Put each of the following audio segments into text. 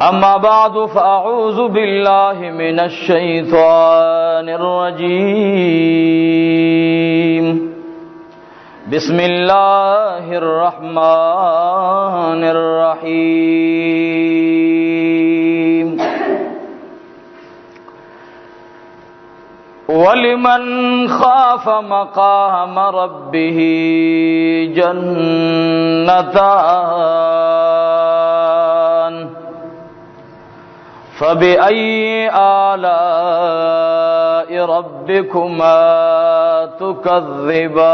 أما بعد فأعوذ بالله من الشيطان الرجيم بسم الله الرحمن الرحيم ولمن خاف مقام ربه جنتان فبأي آلاء ربكما تكذبان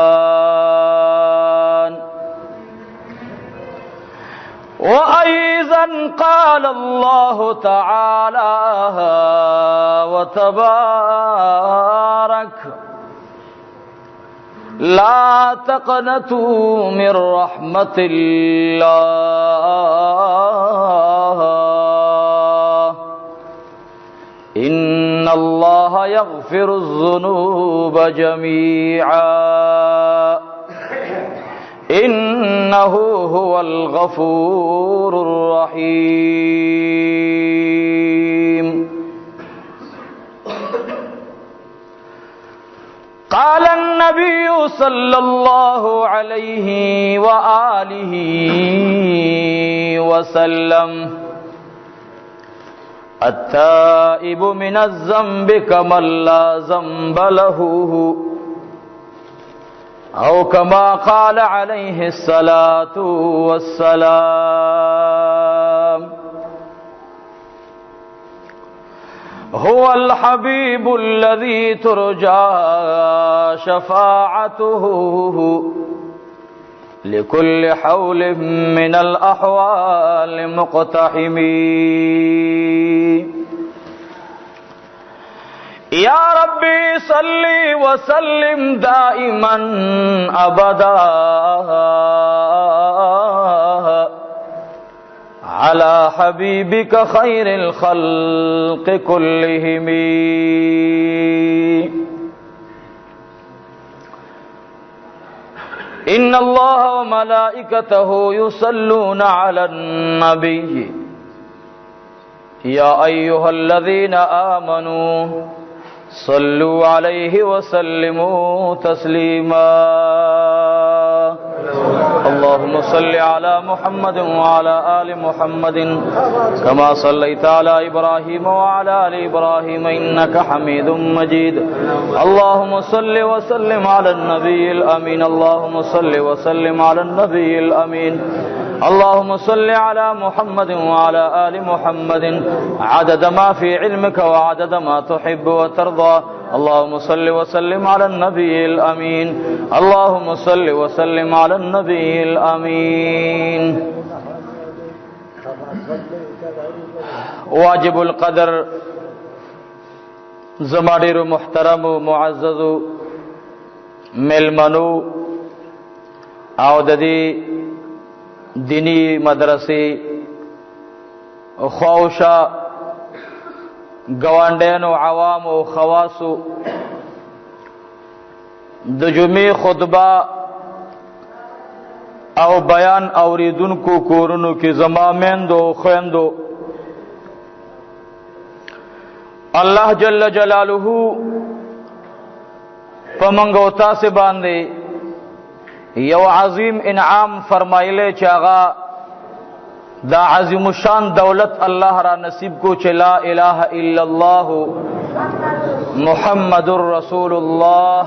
وأيضا قال الله تعالى وتبارك لا تقنطوا من رحمة الله إن الله يغفر الذنوب جميعا إنه هو الغفور الرحيم. قال النبي صلى الله عليه وآله وسلم التائب من الذنب كمن لا ذنب له أو كما قال عليه الصلاة والسلام. هو الحبيب الذي ترجى شفاعته لكل حول من الأحوال مقتحم. يا ربي صل وسلم دائما أبدا على حبيبك خير الخلق كلهم. إن الله وملائكته يصلون على النبي يا أيها الذين آمنوا صلوا عليه وسلموا تسليما. اللهم صل على محمد وعلى آل محمد كما صليت على إبراهيم وعلى آل إبراهيم إنك حميد مجيد. اللهم صل وسلم على النبي الأمين. اللهم صل وسلم على النبي الأمين. اللهم صل على محمد وعلى آل محمد عدد ما في علمك وعدد ما تحب وترضى. اللهم صل وسلم على النبي الأمين. اللهم صل وسلم على النبي الأمين. واجب القدر زمادر محترم معزز ملمنو عوددي دینی مدرسې خوشا گوانډین او عوام او خواصو د جمعې خطبه او بیان اوریدونکو کورونو کې زما میندو خویندو الله جل جلاله پمنګو تاسو باندې یو عظیم انعام فرمایله چې هغه دا عظیم الشان دولت الله را نصیب کو چې لا اله الا الله محمد رسول الله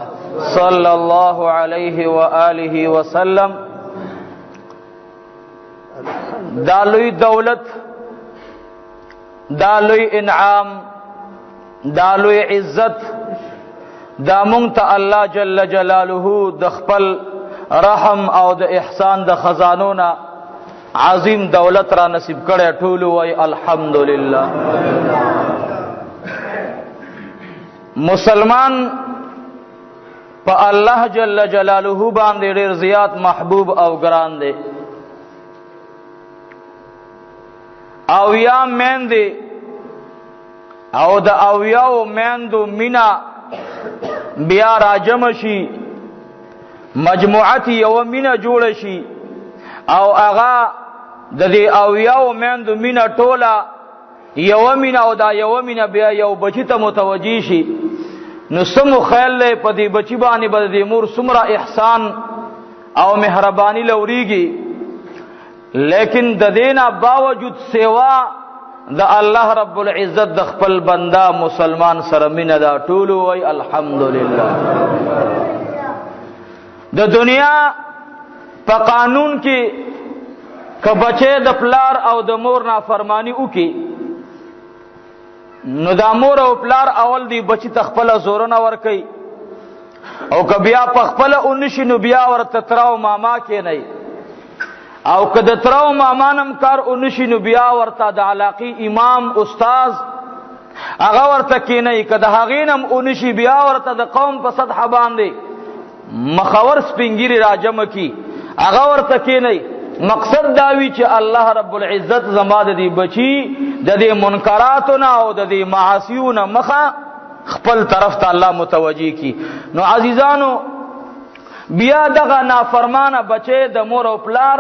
صلی الله علیه و آله وسلم. دا لوی دولت، دا لوی انعام، دا لوی عزت دا مونږ ته الله جل جلاله د خپل رحم او د احسان د خزانونا عظیم دولت را نصیب کړي. ټول وای الحمدلله. مسلمان په الله جل جلاله باندې ډیر زیات محبوب او ګران دی. او یا میندې او د اویاو میندو مینا بیا راجم شي، مجموعت یو مینا جوړ شي او هغه د دې اویاو میندو مینا ټوله یو مینا او دا یو مینا بیا یو بچی ته متوجی شي نو سمو خیال له پدی بچی باندې بد دی مور سمرا احسان او مهربانی لوريږي لیکن د دینا باوجود سیوا د الله رب العزت د خپل بندا مسلمان سره مینا دا ټول وای الحمدلله. د دنیا په قانون کې که بچه د پلار او د مور نافرمانی وکي نو دا مور او پلار اول دی بچی تخپل زورونه ور کوي او که بیا په خپل اونشي نو بیا ورته تراو ماما کې نه او که د تراو ماما نم کار اونشي نو بیا ورته د علاقی امام استاد هغه ورته کې نه که د هغینم اونشي بیا ورته د قوم په سطح باندې مخور سپینګری راجم کی هغه ورته کې نه. مقصد داوی چې الله رب العزت زما د دې بچی د دې منکراتونه او د دې معاصیونه مخه خپل طرف ته الله متوجی کی. نو عزیزانو بیا دغه نافرمانه بچی د مور او پلار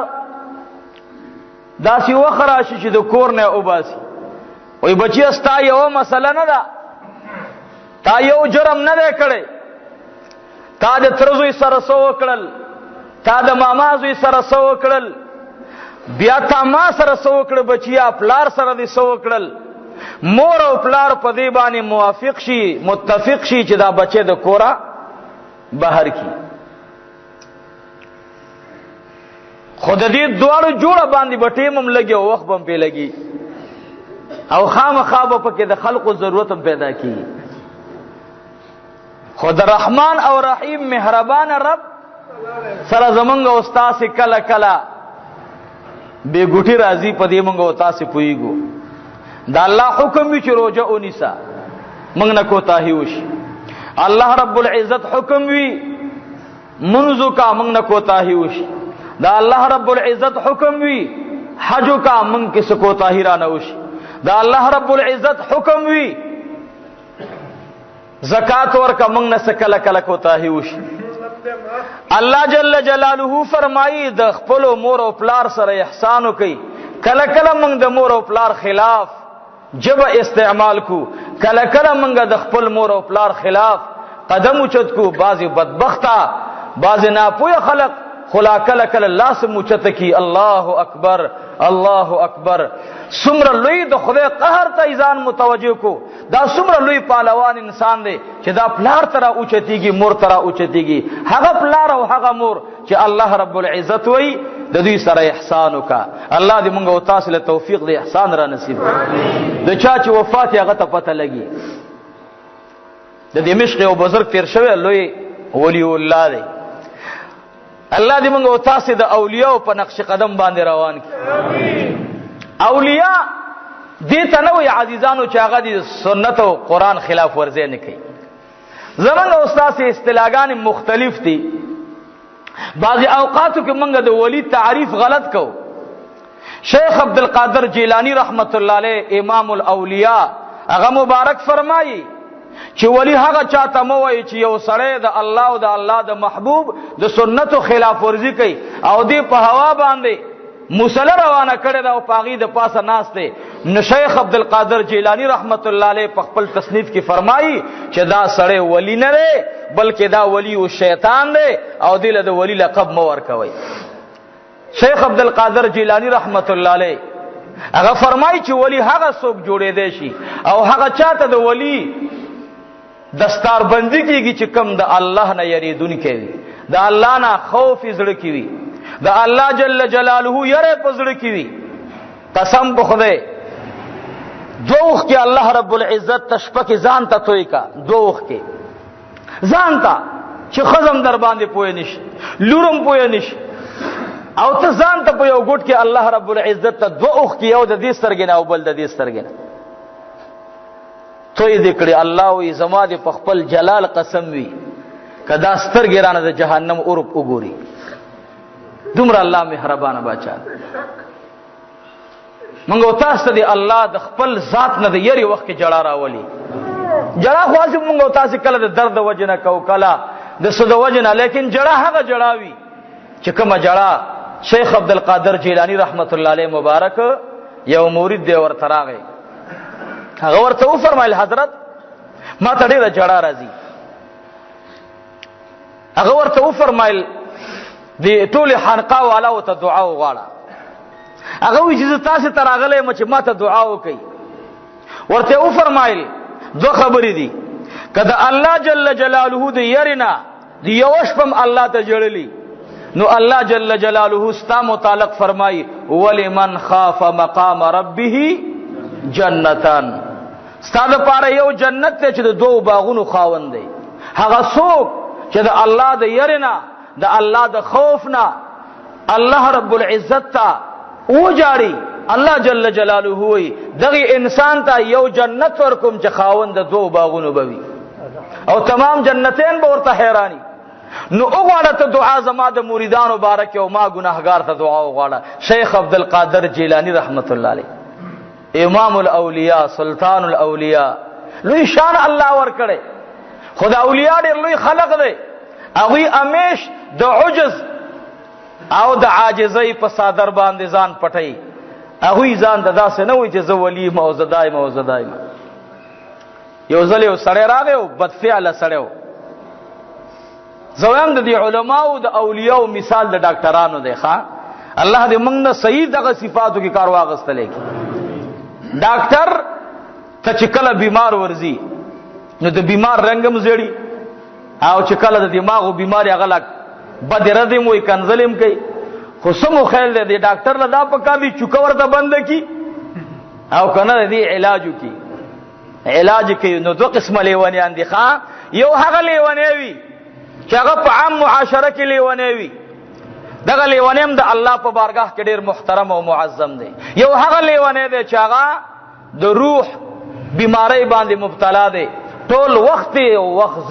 داسې وخرا شي چې د کور نه وباسي وای بچی استا یو مسله نه ده تا یو جرم نه دی کړی تا د ترزوی سره سو وکړل تا د ماما زوی سره سو وکړل بیا تا ما سره سو وکړ بچیا پلار سره دې سو وکړل مور او پلار په دې باندې موافق شي متفق شي چې دا بچی د کورا بهر کی خود دې دوړو جوړه باندې بټیم هم لګي او وخت هم په لګي او خامخا په کې د خلقو ضرورت هم پیدا کی. خود رحمان او رحیم مهربان رب سره زمونږ استاد کله کله بے ګټي راضی پدې مونږ او تاسو پويګو دا الله حکم وی چې روزه اونیسا مونږ نه کوتاهی وشي. الله رب العزت حکم وی منذ کا مونږ نه کوتاهی وشي. دا الله رب العزت حکم وی حج کا مونږ کې کوتاهی را نه وشي. دا الله رب العزت حکم وی زکات ورکا مونږ نه سکله کله کوتاهی وشي. الله جل جلاله فرمایي د خپل مور او پلار سره احسان وکي. کله کله موږ د مور او پلار خلاف جب استعمال کو کله کله موږ د خپل مور او پلار خلاف قدم اوچت کو. بعضی بدبختا بعضی ناپوه خلق خلا کله کله لاس موچت کی الله اکبر الله اکبر. سمر لوی د خدای قهر ته ځان متوجه کو. دا سمر لوی پهلوان انسان دی چې دا پلار ترا اوچتیږي مور ترا اوچتیږي. هغه پلار او هغه مور چې الله رب العزت وای د دوی سره احسان وکا. الله دې موږ او تاسو له توفیق دې احسان را نصیب کړي. د چا چې وفات هغه ته پته لګي. د دمشق یو بزرگ تیر شوی لوی ولی الله دی. الله دې موږ او تاسو د اولیاء په نقش قدم باندې روان کړي. اولیاء دې ته نو عزیزانو چې هغه د سنت او قران خلاف ورزي نه کوي. زمونږ استاد سي اصطلاحګان مختلف دي. بعضی اوقاتو کې موږ د ولی تعریف غلط کو. شیخ عبد القادر جیلانی رحمت الله علیه امام الاولیاء هغه مبارک فرمایي چې ولی هغه چاته مو وایي چې یو سړی د الله او د الله د محبوب د سنتو خلاف ورزي کوي او دې په هوا باندې مسله روانه کړي دا او پاغي د پاسه ناشته. نو شیخ عبد القادر جیلانی رحمت الله علیه په خپل تصنیف کې فرمایي چې دا سړی ولی نه دی بلکې دا ولی او شیطان دی او دې له ولی لقب مو ورکوي. شیخ عبد القادر جیلانی رحمت الله علیه هغه فرمایي چې ولی هغه څوک جوړې دی شي او هغه چاته د ولی دستار بندي کیږي چې کم د الله نه یریدون کوي د الله نه خوف زړه کوي د الله جل جلاله یره پزړه کوي. قسم په خدای دوخ کې الله رب العزت تشپک ځان ته توي کا دوخ کې ځان ته چې خزم در باندې پوي نشي لورم پوي نشي او ته ځان ته په یو ګټ کې الله رب العزت ته دوخ کې یو د دې سترګې نه او بل د دې سترګې نه توي دکړي. الله وي زما دې په خپل جلال قسم وي کدا سترګې رانه د جهنم اورب وګوري. دومره الله مهربانه بچا. منګو تاسو ته الله د خپل ذات نه د یری وخت کې جړه راولي. جړه خو منګو تاسو کله د درد وجنه کو کله د سود وجنه لیکن جړه هغه جړاوي چې کومه جړه شیخ عبد القادر جیلانی رحمت الله علیه مبارک یو مرید دی ورته راغی هغه ورته و فرمایل حضرت ما ته ډېره جړه راځي. هغه ورته و فرمایل د ټولې خانقاه والاو ته دعا وغواړه. هغه وایي چې زه تاسې ته راغلی یم چې ما ته دعا وکړئ. ورته و فرمایل دوه خبرې دي، که د الله جل جلاله د یرې نه د یوه شپه هم الله ته ژړلي نو الله جل جلاله ستا متعلق فرمایي ولمن خاف مقام ربه جنتان، ستا دپاره یو جنت دی چې د دوو باغونو خاوند دی. هغه څوک چې د الله د یرې نه د الله د خوف نه الله رب العزت ته وجاړي، الله جل جلاله وی دغه انسان ته یو جنت ورکوم چې خاوند د دوو باغونو به وي او تمام جنتین به ورته حیرانی. نو وغواړه ته دعا زما د مریدانو بارک او ما ګناهګار ته دعا وغواړه. شیخ عبدالقادر جیلانی رحمت الله علیه امام الاولیاء سلطان الاولیاء لوی شان الله ورکړي. خدا اولیاء ډېر لوی خلق دی، هغوی همیش د عجز او د عاجزۍ په صادر باندې ځان پټوي. هغوی ځان ته داسې نه وایي چې زه ولی یم او زه دا یم او زه دا یم. یو ځل یو سړی راغی او بدفعله سړی و. زه وایم د دې علماو د اولیاو مثال د ډاکټرانو دی. ښه الله دې موږ نه صحیح دغه صفاتو کې کار واخیستلی کړي. ډاکټر ته چې کله بیمار ورځي نو د بیمار رنګ هم زیړي او چې کله د دماغو بیماري هغه لا بد رد هم وایي کنځل هم کوي. خو څه مو خیال دی د ډاکټر له دا پکار دي چوکه ورته بنده کړي او که نه د دې علاج وکړي. علاج کوي نو دوه قسمه لیونیان دي. ښه یو هغه لیونی وي چې هغه په عام معاشره کې لیونی وي، دغه لیونی هم د الله په بارګاه کې ډېر محترم او معظم دی. یو هغه لیونی دی چې هغه د روح بیماری باندې مبتلا دی، ټول وخت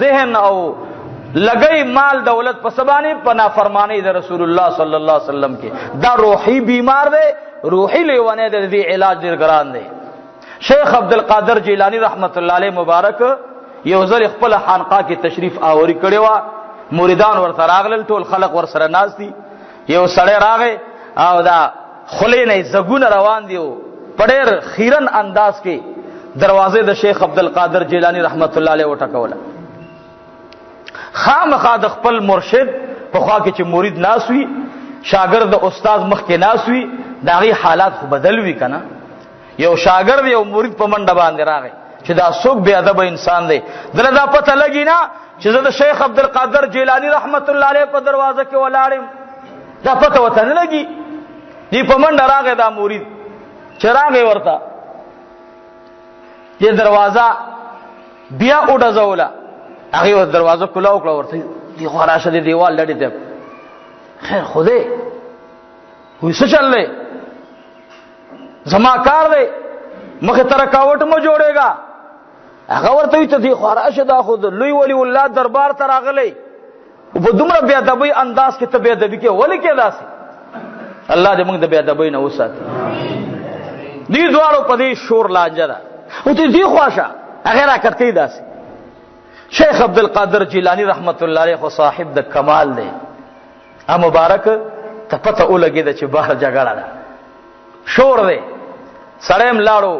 ذهن او لګئی مال دولت په سبانه په نافرمانی د رسول الله صلی الله علیه وسلم کې دا روحي بیمار دی، روحي لیونی دی. د دې علاج ډېر ګران دی. شیخ عبدالقادر جیلانی رحمت الله علیه مبارک یو ځل خپل خانقاه کې تشریف آوری کړی و، مریدان ورته راغلل، ټول خلق ورسره ناست دي. یو سړی راغی او دا خولې نه زګونه روان دي او په ډېر خیرن انداز کې دروازې د شیخ عبدالقادر جیلانی رحمت الله علیه وټکوله. خامخا د خپل مرشد په خوا کې چې مرید ناس وي، شاګرد د استاد مخ کې ناس وي، د هغې حالات خو بدل وي که نه. یو شاګرد یو مرید په منډه باندې راغی چې دا څوک بې ادبه انسان دی. دله دا پته لګي نه چې زه د شیخ عبدالقادر جیلانی رحمت الله علیه په دروازه کې ولاړ یم، دا پته ورته نه لګي. دی په منډه راغی دا مرید چې راغی ورته دې دروازه بیا وډزوله، هغې ورته دروازه کلا وکړه، ورته دې خوا راشه دې دیوال لړې ته خیر خو دی. وایي څه چل دی؟ زما کار دی، مخې ته رکاوټ مه جوړېږه. هغه ورته وایي ته دې خوا راشه، دا خو د لوی ولی الله دربار ته راغلی په دومره بې ادبۍ انداز کې ته بې ادبي کې ولې کې داسې؟ الله دې موږ د بې ادبۍ نه وساتي. دې دواړو په دې شور لانجه ده. او ته دې خوا شه، هغې راکټ کوي داسې. شیخ عبدالقادر جیلانی رحمت الله علیه خو صاحب د کمال دی. مبارک ته پته ولګېده چې بهر جګړه ده، شور دی. سړی هم لاړو،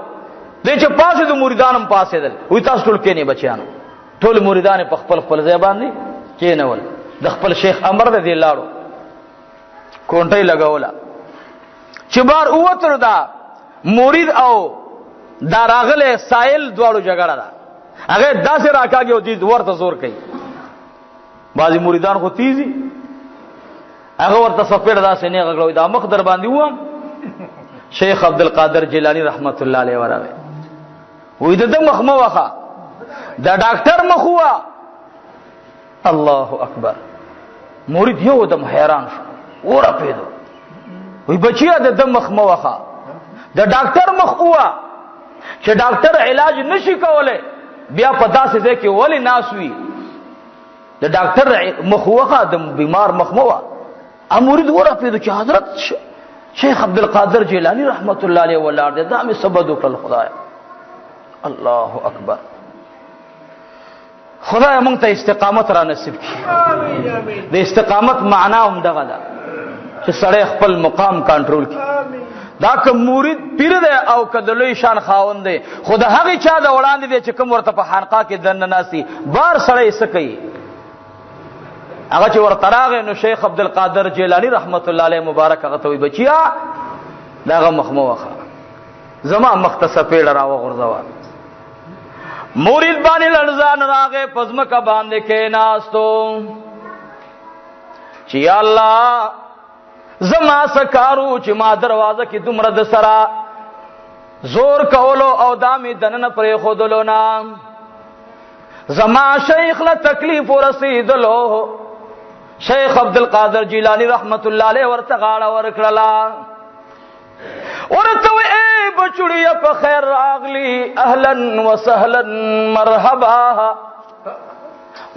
دی چې پاسېدو مریدان هم پاسېدل. وایي تاسو ټول کېنئ بچیانو. ټول مریدان یې په خپل خپل ځای باندې کېنول. د خپل شیخ امر دی، دی لاړو کونټۍ لګوله. چې بار ووتلو دا مرید او دا راغلی سایل دواړو جګړه ده. هغه داسې راکاږي او دې ورته زور کوي. بعضې مریدان خو تیزي، هغه ورته سپېړه داسې نیغه کړه، دا مخ در باندې ووم. شیخ عبدالقادر جیلانی رحمت الله علیه ورغی، وایي د ده مخ مه وخه، د ډاکټر مخ ووه. الله اکبر. مرید یو دم حیران شو، ورپېدو. وایي بچیه د ده مخ مه وخه، د ډاکټر مخ ووه چې ډاکټر علاج نشي کولی، بیا په داسې ځای کې ولې ناس وي؟ د ډاکټر مخ وخه، د بیمار مخ مه وه. مرید ورپېدو چې حضرت شیخ عبدالقادر جیلانی رحمت الله علیه ولاړ دی، دا مې څه بد وکړل خدایه. الله اکبر. خدای موږ ته استقامت را نصیب کړي. د استقامت معنا هم دغه ده چې سړی خپل مقام کنټرول کړي. دا که مرید پیر دی او که د لوی شان خاوند دی، خو د هغې چا د وړاندې دی چې کوم ورته په خانقاه کې دننه ناستي بار سړی څه کوي. هغه چې ورته راغی نو شیخ عبدالقادر جیلانی رحمت الله علیه مبارک هغه ته وایي بچیا د هغه مخ مه وخه، زما مخ ته څپېړه را وغورځوه. مرید باندې لړزان راغی، په ځمکه باندې کېناستو چې یا الله زما سکارو چې ما دروازه کې دومره د سره زور کولو او دا مې دننه پرېښودلو نه زما شیخ له تکلیف ورسېدلو. شیخ عبدالقادر جیلانی رحمت الله علیه ورته غاړه ورکړله، ورته وی ای بچوړیه په خیر راغلی، اهلا وسهلا مرحبا.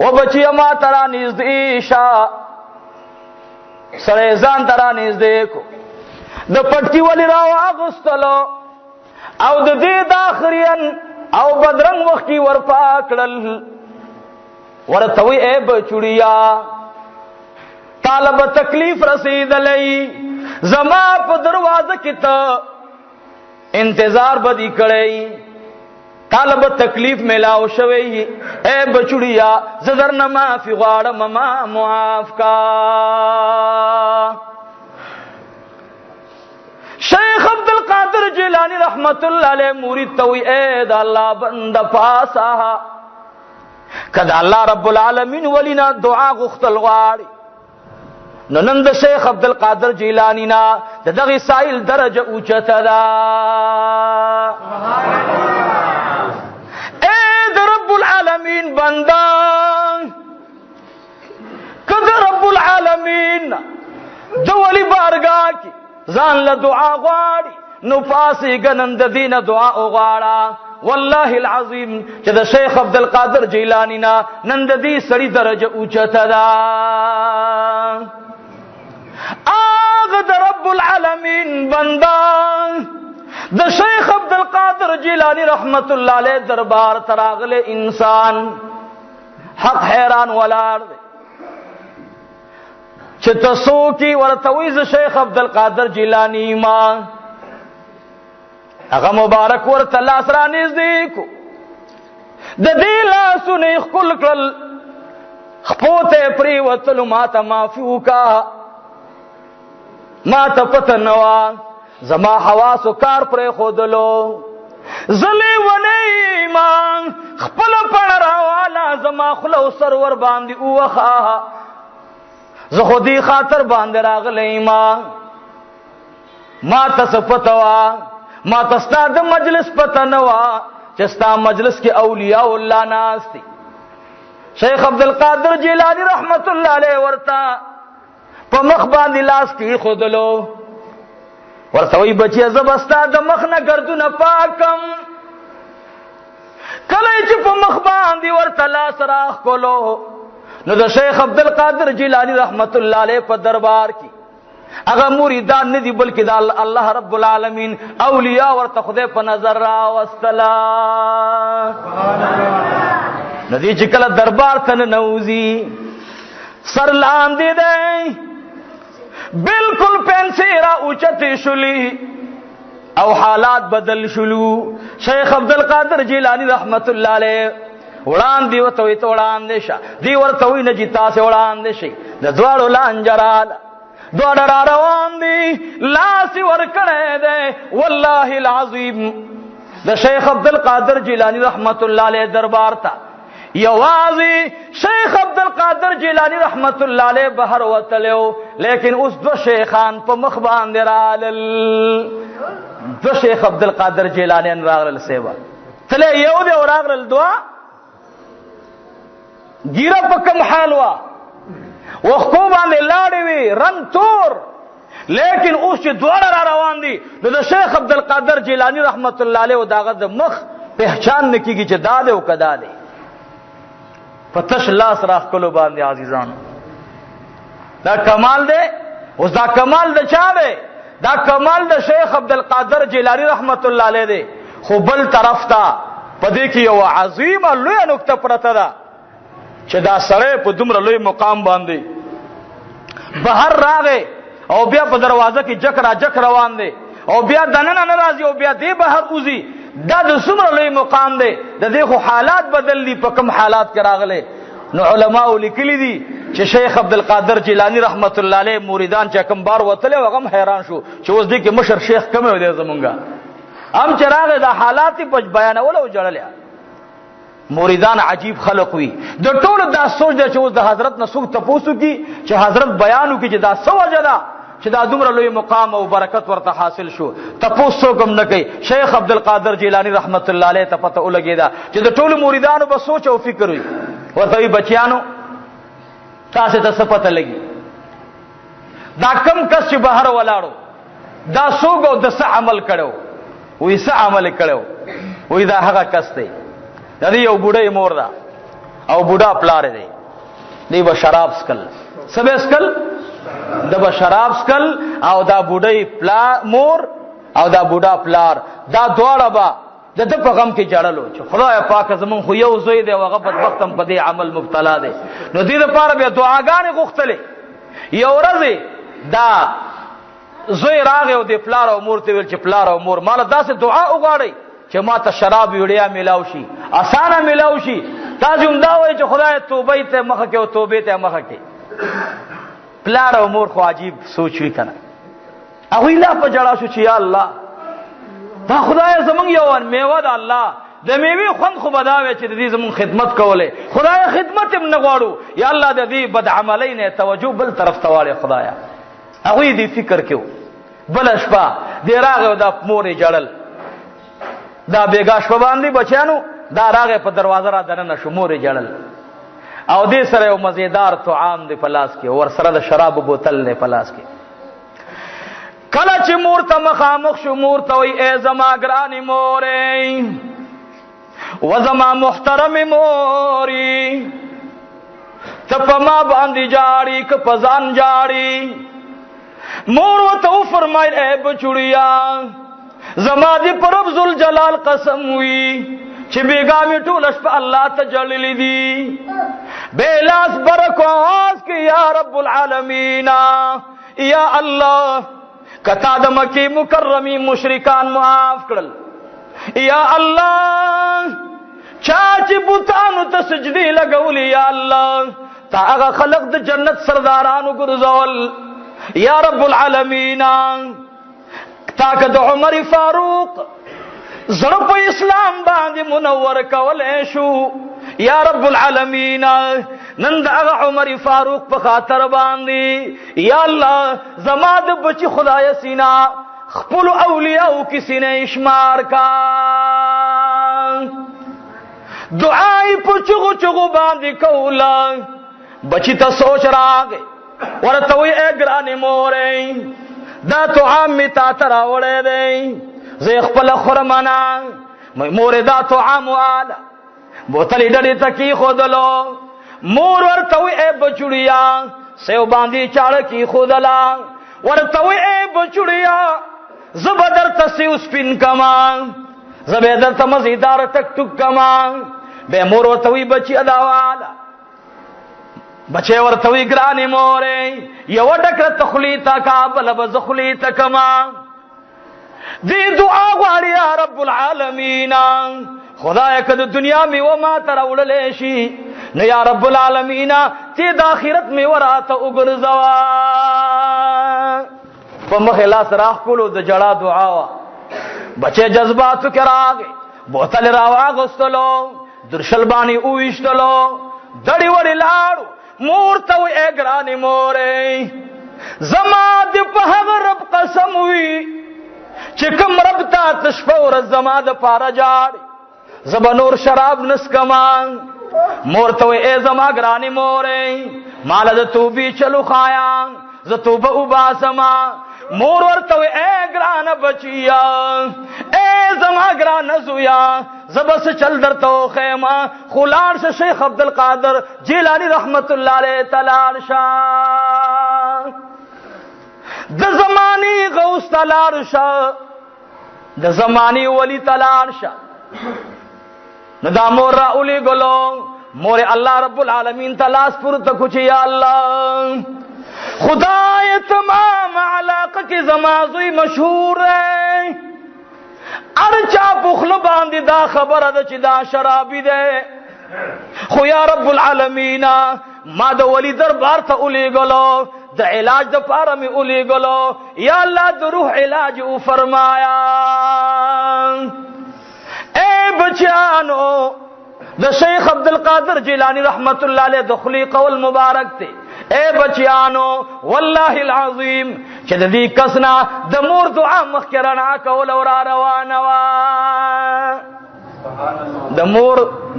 و بچیه ما ته را نږدې شه. سړی ځان ته را نږدې کو، د پټکي ولې را واغوستلو او د دې داخرین او بدرنګ وختي ورپا کړل. ورته وی ای بچوړیه طالب تکلیف رسیدلی، زما په دروازه کې ته انتظار بدی کړی، طالب تکلیف ملاو شوی. اے بچوړیا زه درنه معافي غواړم، ما معاف کا. شیخ عبدالقادر جیلانی رحمت الله علیه مرید ته وی اے د الله بنده پاسه کدا الله رب العالمین ولینا دعا غختل غواړي نو نن د شیخ عبدالقادر جیلانی نا د دغه سائل درجه اوچته ده. اے د رب العالمین بندا کده رب العالمین د ولی بارگاہ کی ځان له دعا غواړي نو پاسې ګنن د دین دعا غواړه. والله العظیم چې د شیخ عبدالقادر جیلانی نا نن د دې سړي درجه اوچته ده. آغا د رب العالمین بندا د شیخ عبدالقادر جیلانی رحمت الله علیه دربار تراغله انسان حق حیران ولار دی چې تاسو کی ورتویز شیخ عبدالقادر جیلانی ما هغه مبارک ورته لاس را نږدې کو، د دې لاسونه خپل کړل، خپوته پری وتلو ماته معافي وکا، ما ته پته نوا زما حواسو کار پرې خودلو، زلی ونی ما خپل پړ راوالا زما خلو سرور باندې اوخه، زه خودی خاطر باندې راغلی ما ته پتوا، ما ته ستا د مجلس پته نوا چې ستا مجلس کې اولیاء الله ناس دي. شیخ عبدالقادر جیلانی رحمت الله علیه ورته په مخ باندې لاس کې خودلو، ورته وی بچی زبستا د مخ نه ګردونه پاکم. کله چې په مخ باندې ورته لاس راخ کولو نو د شیخ عبدالقادر جیلانی رحمت الله علیه په دربار کې هغه مریدان نه دي بلکې د الله رب العالمین اولیاء ورته خدای په نظر راوستلا. ندی چې کله دربار ته ننوځي سر لاندې دی، بالکل پنسې را اوچتې شولې او حالات بدل شلو. شیخ عبدالقادر جیلانی رحمت الله علیه وړاندې ورته وی ته وړاندې شه، دی ورته وی نه چې تاسې وړاندې شئ. د دواړو لانجراله دواړه را روان دي، لاس ورکړی دی. والله العظیم د شیخ عبدالقادر جیلانی رحمت الله علیه دربار ته یوازې شیخ عبدالقادر جیلانی رحمت الله علیه بهر وتلو، لیکن اوس دو شیخان په مخ باندې رالل. دو شیخ عبدالقادر جیلانی راغلل سیبا تله یو دی او راغلل دوا ګیره په کوم حال وا وخو باندې لاړې وي رنگ تور، لیکن اوس چې دواړه را روان دي نو د شیخ عبدالقادر جیلانی رحمت الله علیه داغه د مخ پہچان نکیږي چې دا دی او کدا دی. فتش لاس راخ کلو باندې عزیزان دا کمال دی. اوس دا کمال د چا دی؟ دا کمال د شیخ عبدالقادر جیلانی رحمت الله علیه دی. خو بل طرف ته پدې کې یو عظیمه لویه نکته پرته ده چې دا سړی په دومره لوی مقام باندې بهر راغی او بیا په دروازه کې جک را جک روان دی. او بیا دننه ناراضي او بیا دې بهر اوزي، دا د څومره لوی مقام دی. د دې خو حالات بدل دي، په کوم حالات کې راغلي. نو علماء لیکلي دي چې شیخ عبدالقادر جیلانی رحمت الله علیه مریدان چې کوم بار وتله هغه حیران شو چې اوس دې کې مشر شیخ کم دی زمونږه، هم چې راغی دا حالات په بیانول او جوړل. مریدان عجیب خلق وي، د ټولو دا سوچ دی چې اوس د حضرت نه څوک تپوسو کی چې حضرت بیانو کی چې دا څه وجه ده چې دا دومره لوی مقام او برکت ورته حاصل شو. تپوسو کوم نه کوي. شیخ عبدالقادر جیلانی رحمت الله علیه ته پته ولګیدا چې د ټولو مریدانو په سوچ او فکر وي. ورته وی بچیانو تاسو ته څه پته لګي دا کم کس چې بهر ولاړو دا څوک او د څه عمل کړو؟ وې څه عمل کړو؟ وې دا هغه کس دی دا یو بوډۍ مور ده او بوډا پلار دی، دی به شراب سکل. سبه سکل د به شراب سکل او دا بوډۍ مور او دا بوډا پلار دا دواړه به د په غم کې جړلو چې خدای پاک زمون خو یو زوی دی او هغه بدبختم په دې عمل مبتلا دی. نو دې لپاره به دعاګانې غوښتلې. یو ورځ دا زوی راغی او د پلار او مور ته ویل چې پلار او مور مال داسې دعا وغواړئ چې ما ته شراب ویړیا ملاو شي، اسانه ملاو شي. تاسو هم دا وایئ چې خدای توبې ته مخه کې او توبې ته مخه کې. پلار او مور خو عجیب سوچ وی کنه. هغه لا په جړا شو چې یا الله دا خدای زمونږ یو میوه ده، الله د میوې خوند خو بداوي چې د دې زمونږ خدمت کوله. خدای خدمت هم نه غواړو، یا الله د دې بد عملۍ نه توجه بل طرف ته واړې خدایا. هغه دې فکر کېو. بل شپه دې راغی دا مورې جړل، دا بیګا شپه باندې بچیانو دا راغی په دروازه را دننه شو، مورې جړل او دې سره یو مزیدار طعام دی په لاس کې، ور سره د شراب بوتل دی په لاس کې. کله چې مور ته مخامخ شو، مور ته وی ای زما ګرانې مورې و زما محترم مورې، ته په ما باندې جاړي که په ځان جاړي؟ مور ورته وفرمایل ای بچوړیا زما دې په رب ذوالجلال قسم وي چې بیګا مې ټوله شپه الله ته جړلې دي، بې لاس برکو آواز کې یا رب العالمین یا الله کتا د مکی مکرمی مشرکان معاف کړل، یا الله چا چې بوتانو ته سجدي لګولې یا الله تا هغه خلق د جنت سردارانو ګرځول، یا رب العالمین تا که د عمر فاروق زړه په اسلام باندې منور کولای شو، یا رب العالمین نن د هغه عمر فاروق په خاطر باندې یا الله زما د بچی خدای سینا خپل اولیاء کی سینه شمار کا. دعای په چغو چغو باندې کولا بچی ته سوچ راغی، ورته وی اے ګرانې مورې دا طعام می تا ته راوړی دی زه خپل خورمانا. مورې دا طعام واله بوتلې ډډې ته کېښودلو. مور ورته وی اے بچوړیا سیو باندې چاړه کېښودله، ورته وی اے بچوړیا زه به درته سیو سپین کما، زه به درته مزیدار ټک ټک کما. بیا مور ورته وی بچی دا واله، بچے ورته وی ګرانې مورې یو ډکره تخلی تا کا بل به زخلی تکما. دی دعا غواړي یا رب العالمین خدای که د دنیا می و ما تر وړلې شي نو یا رب العالمین چې د آخرت می وراته وګرځوا. په مخ لاس راخ کولو د جړا دعا وا. بچے جذباتو کې راغی، بوتل راواغستلو، درشل باندې اوښتلو، دړي وړي لاړو. مور ته وی اے ګرانې مورې زما دې په هغه رب قسم وي چې کوم رب ته شپه ورځ زما د پاره جاړي زه به نور شراب نسکما. مور ته وی اے زما ګرانې مورې ماله د توبې چلو خایا زه توبه وباسما. مور ورته وی اے ګرانه بچیا اے زما ګرانه زویا زه بس چل درته وښیما، خو لاړ شه شیخ عبدالقادر جیلانی رحمت الله علیه ته لاړ شه، د زمانې غوث ته لاړ شه، د زمانې ولی ته لاړ شه. نو دا مور را ولیږلو، مور الله رب العالمین ته لاس پورته کړو چې یا الله خدای تمام علاقه کی زمازوی مشهور ہے، ارچا پخل باندې دا خبره ده چې دا شرابی ده، خو یا رب العالمین ما د ولی دربار ته الیګلو، د علاج د پاره می الیګلو، یا الله د روح علاج او فرمایا. اے بچانو د شیخ عبدالقادر جیلانی رحمت اللہ علیہ دخلی قول مبارک تے، اے بچیانو واللہ العظیم چې د دې کسنا د مور دعا مخکرنا کول اور روانه وا، د مور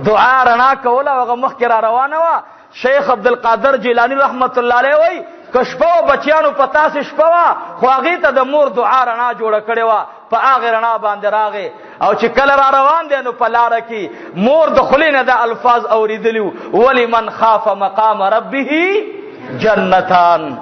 دعا رڼا کول او مخکره روانه وا. شیخ عبدالقادر جیلانی رحمت اللہ علیہ وای کشپو بچیانو پتا سه شپوا خو هغه ته د مور دعا رڼا جوړ کړي وا، په هغه رڼا باندې راغې او چې کله را روان دي نو په لار کې مور د خلینه د الفاظ اوریدلیو، ولمن خاف مقام ربه جنتان،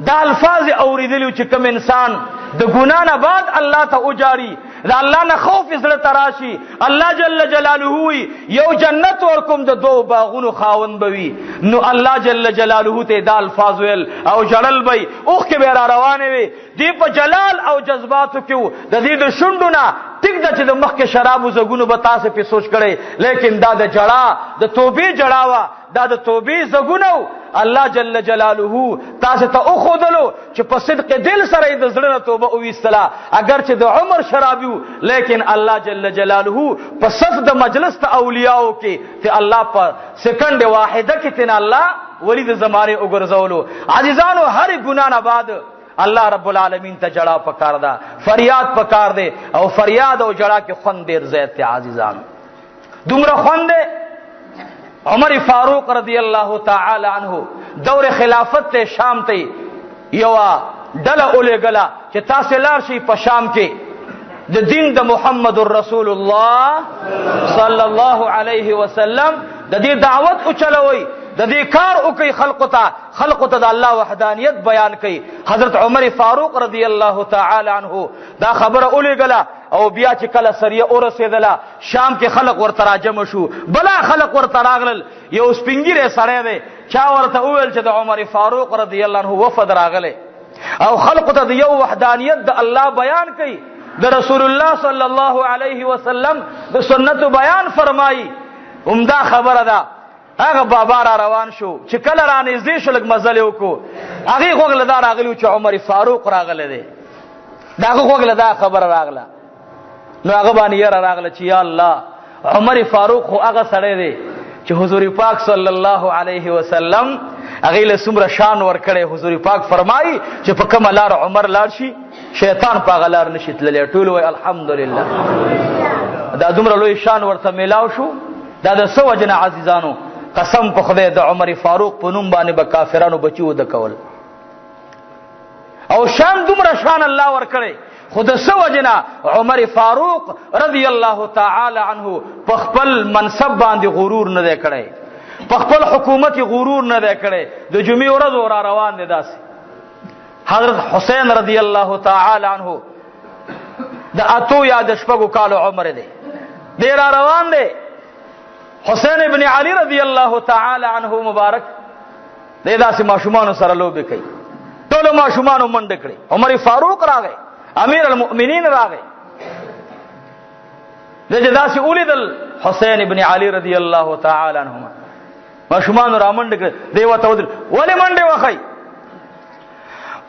دا الفاظ اوریدلیو چې کوم انسان د ګنا نه بعد الله ته اجاری، دا الله نه خوف زړه تراشي، الله جل جلاله وی یو جنت ورکوم د دو باغونو خاوند بوي، نو الله جل جلاله ته دا الفاظ ویل او جړل بی اوخ کې به را روانه وي. دی په جلال او جذباتو کې د دې د شونډونه ټیک د چې د مخ کې شراب زګونو به تاسو په سوچ کړي، لیکن دا د جړه د توبې جړاوا، دا د توبې زګونو الله جل جلاله تاسو ته او خودلو چې په صدق دل سره د زړه توبه او وستلا، اگر چې د عمر شرابیو لیکن الله جل جلاله په صف د مجلس ته اولیاءو کې ته الله په سکند واحده کې تن الله ولید زمانه وګرځولو. عزیزانو هر ګنا نه بعد الله رب العالمین ته جڑا پکار دا، فریاد پکار دے، او فریاد او جڑا کے خوند دیر زید تے عزیزان دومره خوند دے. عمر فاروق رضی اللہ تعالی عنہ دور خلافت تے شام تے یوا ڈلا اولے گلا چې تاسو لار شي په شام کې د دین د محمد رسول الله صلی الله علیه وسلم د دې دعوت او چلوي، د دې کار او کوي، خلق ته د الله وحدانیت بیان کوي. حضرت عمر فاروق رضی الله تعالی عنہ دا خبره اولې غلا او بیا چې کله سریه اورسېدله شام کې خلق ورته راجم شو، بلا خلق ورته راغلل. یو سپینګیره سړی دی چا ورته وویل چې د عمر فاروق رضی الله عنه وفد راغله او خلق ته د یو وحدانیت د الله بیان کوي، د رسول الله صلی الله علیه وسلم د سنت بیان فرمایي. عمده خبره ده. هغه بابا را روان شو چې کله را نږدې شو لږ مزل وکړو، هغه غوږله دا راغلی چې عمر فاروق راغلی دی، دا هغه غوږله دا خبره راغله، نو هغه باندې یاره راغله چې یا الله عمر فاروق خو هغه سړی دی چې حضور پاک صلی الله علیه وسلم هغه له څومره شان ورکړي. حضور پاک فرمایي چې په کومه لار عمر لاړ شي شیطان په هغه لار نشي تللی. ټول وایي الحمدلله. دا دومره لوی شان ورته میلاو شو. دا د څه وجه نه عزیزانو قسم په خدای د عمر فاروق په نوم باندې به کافرانو بچو د کول او شان دومره شان الله ورکړي. خود څه وجه نه عمر فاروق رضی الله تعالی عنہ په خپل منصب باندې غرور نه دی کړی، په خپل حکومت غرور نه دی کړی. د جمعې ورځ ور روان دي داسې حضرت حسین رضی الله تعالی عنہ د اتو یا د شپږو کالو عمر دی، ډیر روان دی. حسین ابن علی رضی اللہ تعالی عنہ مبارک دې داسې ماشومان سره لوبې کوي، ټول ماشومان منډه کړي. عمر فاروق راغی، امیر المؤمنین راغی، دې داسې اولیدل حسین ابن علی رضی اللہ تعالی عنہ ماشومان را منډه کړي. دی وته ودل ولې منډه وخی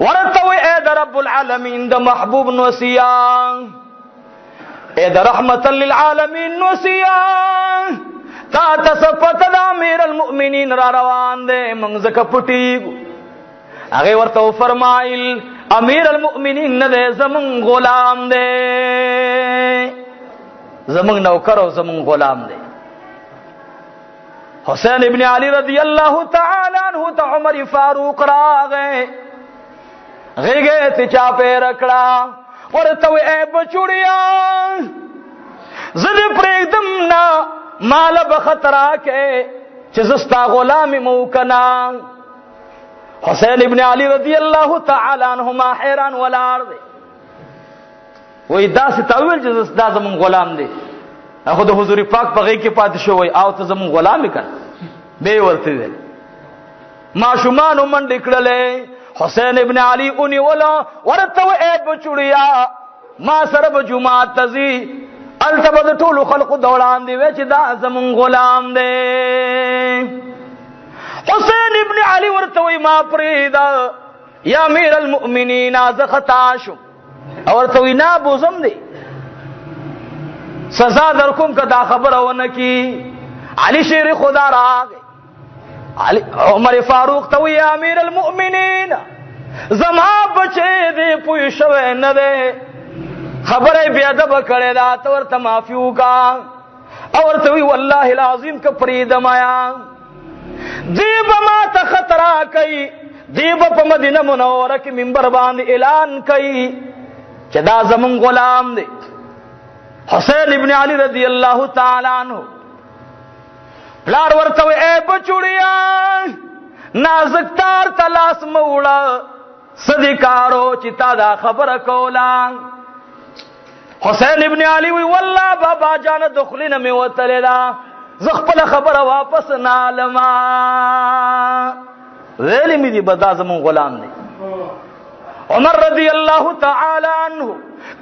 ورته وی اے د رب العالمین د محبوب نوسیا، اے د رحمت للعالمین نوسیا، تا تصفت دا امیر المؤمنین را روان دے منگ زکا پٹیگو. اگے ورطو فرمائل امیر المؤمنین ندے زمن غلام دے، زمن نوکر و زمن غلام دے. حسین ابن علی رضی اللہ تعالی عنہ تا عمر فاروق را گئے غیگے تی چاپے رکڑا ورطو اے بچوڑیا زد پریدم نا مال بخطرہ کے چزستا غلام موکنا. حسین ابن علی رضی اللہ تعالی عنہما حیران ولار دے وہی دا سی تاویل چزستا زمون غلام دے. خود حضور پاک پغی کی پاتشو وی آو تا زمون غلامی کن بے ورتی دے ماشومان منډې کړلې. حسین ابن علي ونیوله ورته اے بچوړیا ما سره به جمعات ته ځي. هلته به د ټولو خلقو د وړاندې وی چې دا زمونږ غلام دی. حسین ابن علي ورته وی ما پرېږده یا امیر المؤمنین زه خطا شم. او ورته وی نه بوزم دی سزا در کوم که دا خبره ونه کی. علی شیر خدا راغی. عمر فاروق ته وی یا امیر المؤمنین زما بچی دی پوی شوی نه دی خبره بی ادب کړی دا ته ورته معافي وکړه. او ورته وی والله العظیم که پرېږدم یا دی به ما ته خطره کوي دی به په مدینه منوره کې منبر باندې اعلان کوي چې دا زمون غلام دی. حسین ابن علی رضی الله تعالی عنہ پلار ورته وی اے بچوړیا نازک تار تلاس موړه صدیقارو چې تا دا خبره کوله. حسین ابن علی وی والله بابا جان دخلینه می وتلی دا زه خپله خبره واپس نالما ویلی می دی بدا زمون غلام دی. عمر رضی الله تعالی عنہ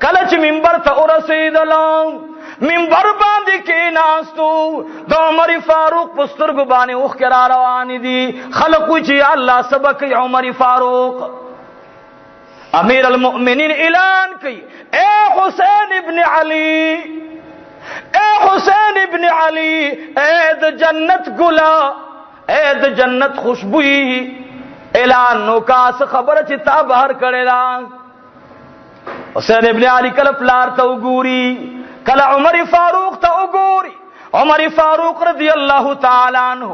کله چې منبر ته ورسېدلو منبر باندې کېناستو د عمر فاروق په سترګو باندې اوښکې را روانې دي. خلق وی چې الله سبق کوي عمر فاروق. امیر المؤمنین اعلان کوي اے حسین ابن علی اے حسین ابن علی اے د جنت ګلا اے د جنت خوشبوئی اعلان نو کاس خبره چې تا بهر کړی دا. حسین ابن علی کله پلار ته وګوري کله عمر فاروق ته وګوري. عمر فاروق رضی الله تعالی عنہ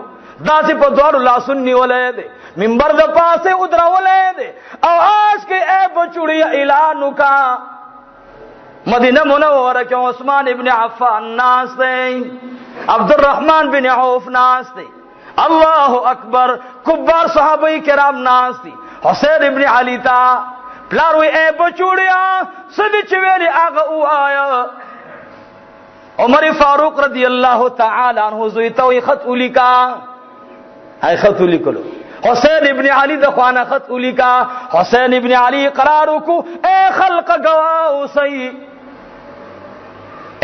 داسې په دوړو لاسونو نیولې دی منبر د پاسه ودرولې دی اواز کې اے بچوړیا اعلان وکا. مدینه منوره کې عثمان ابن عفان ناس دی عبد الرحمن بن عوف ناس دی الله اکبر کبار صحابه کرام ناس دی. حسین ابن علی تا پلار وی اے بچوړیا سدي چې ویلي هغه وایا. عمر فاروق رضی الله تعالی عنہ زوی ته وی خط ولیکا. هاي خط ولیکلو حسین ابن علی د خوانه خط ولیکا. حسین ابن علی قرار وکړو اے خلق گواو سی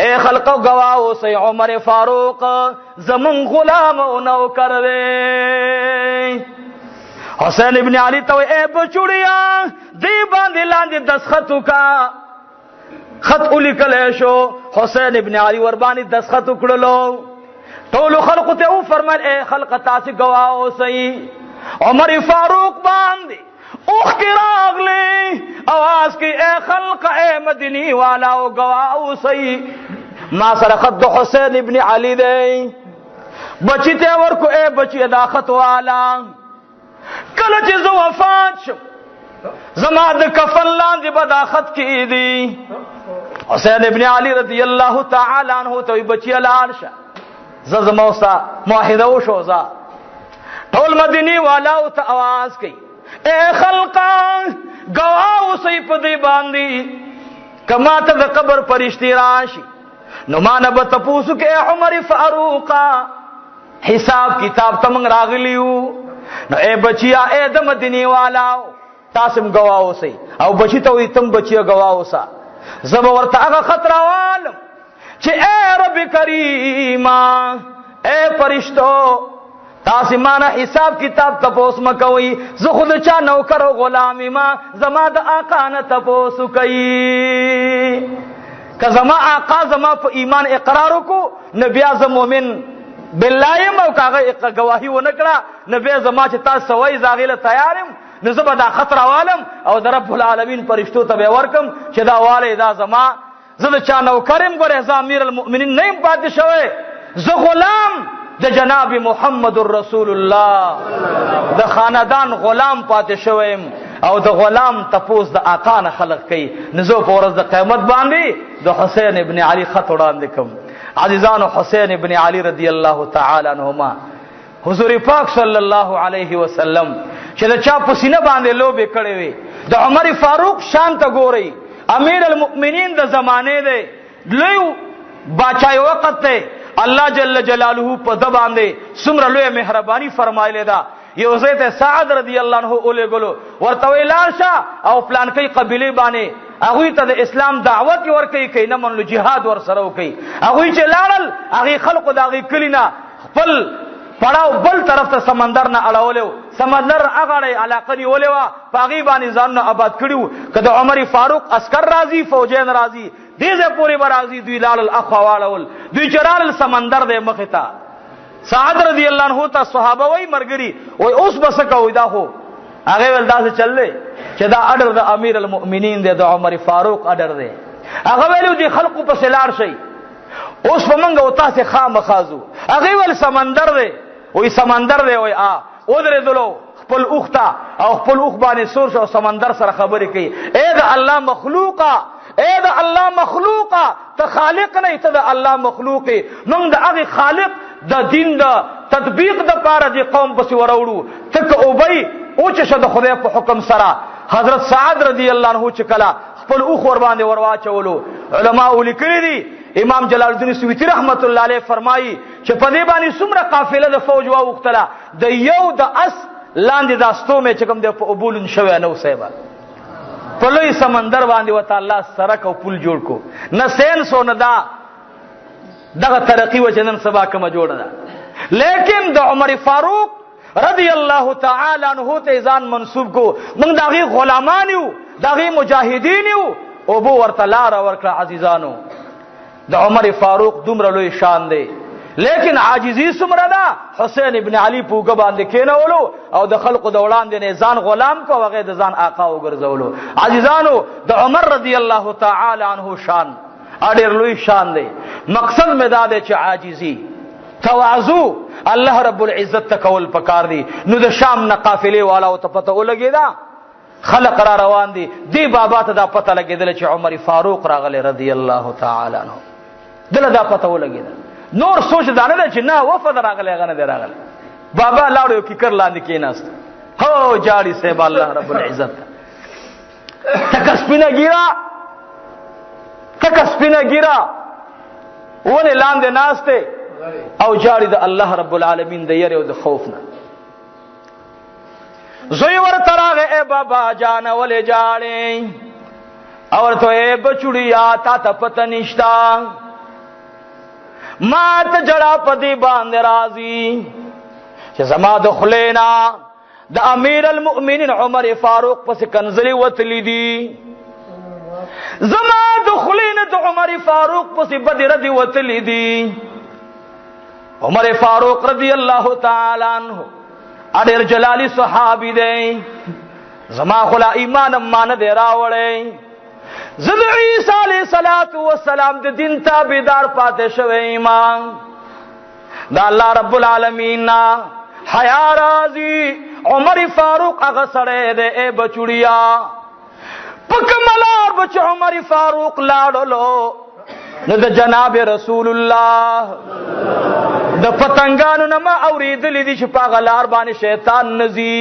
اے خلق گواو سی عمر فاروق زمون غلام او نوکر دی. حسین ابن علی ته اے بچوړیا دی باندې لاندې دسخط وکا. خط ولیکل شو حسین ابن علی ور باندې دسخط وکړلو. ټول خلق ته فرمایل اے خلق تاسو گواو سی عمر فاروق باندې اوخ کی راغلی आवाज کی اے خلق اے مدنی والا او گواو سی ما سره خط حسین ابن علی دی. بچی ته ورکو اے بچی دا خط والا کله چې زو وفات شم زما د کفن لاندې به دا خط کې دی. حسین ابن علی رضی الله تعالی عنہ ته بچی لاړ شه زموسا موحده وشو ځه. ټول مدینی والاو ته आवाज کوي اے خلقا گواو سی په دې باندې کما ته د قبر فرشتي راشي نو مان به تاسو کې عمر فاروق حساب کتاب تم راغلیو. نو اے بچیا اے د مدینی والاو تاسو گواو سی او بچی ته وي تم بچیا گواو سا. زب ورته هغه خطر والم چې اے رب کریما اے فرشتو تاسو مانا حساب کتاب تپوس مکوي زه خود چا نوکر او غلام ما زما د آقا نه تپوس کوي. که زما آقا زما په ایمان اقرار وکړو نبي اعظم مؤمن بالله مو کاغه گواهی و نکړه نبي زما چې تاسو وای زاغله تیارم نو زه به دا خطر والم او د رب العالمین فرشتو ته ورکم چې دا واله دا زما زه چا نوکرم ګره ز امیر المؤمنین نه پاتې شوی زه غلام د جناب محمد رسول الله د خاندان غلام پاتې شویم او د غلام تپوس د آقا نه خلق کوي. نزو په ورځ د قیامت باندې د حسین ابن علی خط وړاندې کوم. عزیزانو حسین ابن علی رضی الله تعالی عنہما حضور پاک صلی الله علیه وسلم چې د چا په سینه باندې لوبې کړې وي د عمر فاروق شان ته ګوري. امیر المؤمنین د زمانه دی لوی باچای وخت ته الله جل جلاله په د باندې څومره لوی مهرباني فرمایلی دا یو زیت سعد رضی الله عنه اولې ګلو ورته ویلاشه او پلان کوي قبيله باندې هغه ته د اسلام دعوت ورکوي کین نه منلو jihad ور سره کوي هغه چې لاړل هغه خلکو د هغه کلینا خپل پړاو بل طرف ته سمندر نه اړولو سمندر هغه علاقه نیولې وا پاغي باندې ځان نه آباد کړیو کله عمر فاروق عسكر راضي فوجین راضي دیزه پوری برازي دوی لال اخوالول دوی چرال سمندر د مختا سعد رضی الله عنه ته صحابه وای مرګري وای اوس بس کوي دا هو هغه ول داسې چللې چې دا اډر د امیر المؤمنین د عمر فاروق اډر دی هغه ویلو دي خلقو په سلار شي اوس په منګه او تاسو خامخازو هغه ول سمندر دی وای سمندر دی وای او درې دلو خپل اوخته او خپل اوخ باندې سور شو سمندر سره خبرې کوي اے د الله مخلوقا اے د الله مخلوقا ته خالق نه ته د الله مخلوق نو د هغه خالق د دین د تطبیق د پاره دی قوم پس وروړو تک او بی او چې شد خدای په حکم سره حضرت سعد رضی الله عنه چې کلا خپل اوخ ور باندې ورواچولو علما ولیکلي دي امام جلال الدین سیوطی رحمت الله علیه فرمایي چې په دې باندې څومره قافله د فوج واوختله د یو د اس لاندې داستو مې چې کوم د قبول شوی نو صاحب په لوی سمندر باندې وته الله سرک او پل جوړ کو نه سین سو نه دا دغه ترقی و جنن سبا کوم جوړ ده لیکن د عمر فاروق رضی الله تعالی عنہ ته ځان منسوب کو موږ دغه غلامان یو دغه مجاهدین یو او بو ورته لار ورکړه عزیزانو د عمر فاروق دومره لوی شان دی لیکن عاجزی سمره ده حسین ابن علی پوګه باندې کېنولو او د خلقو د وړاندې نه ځان غلام کو هغه د ځان آقا وګرځولو عزیزانو د عمر رضی الله تعالی عنہ شان اډیر لوی شان دی مقصد مې دا دی چې عاجزی تواضع الله رب العزت تکول پکار دی نو د شام نه قافله والا او ته پته ولګیدا خلق را روان دي دی بابا ته دا پته لګیدل چې عمر فاروق راغله رضی الله تعالی عنہ دله دا پته ولګیدل نور سوچ دا نه چې نه وفد راغله غنه دی راغله بابا لاړو کی کر لاندې کېناست هو جاړي سیب الله رب العزت تکسبینه ګیرا ونه لاندې ناشته او جاړي د الله رب العالمین د یری او د خوف نه زوی ور تراغه اے بابا جان ولې جاړي اور ته اے بچړیا تا ته پته نشتا ما ته جڑا پدی باندې راضی چې زما د خلینا د امیر المؤمنین عمر فاروق پس کنزلی وتلی دی زما د خلینا د عمر فاروق پس بدر دی وتلی دی عمر فاروق رضی الله تعالی عنہ اډیر جلالی صحابی دی زما خلا ایمان مان دی راوړی زد عیسی علیہ الصلوۃ والسلام د دین تابعدار پاتې شوی ایمان دا الله رب العالمین حیا راضی عمر فاروق هغه سره دی اے بچړیا پکملار بچ عمر فاروق لاړلو نو د جناب رسول الله د پتنګانو نه ما اوریدلې دي چې په غلار باندې شیطان نزي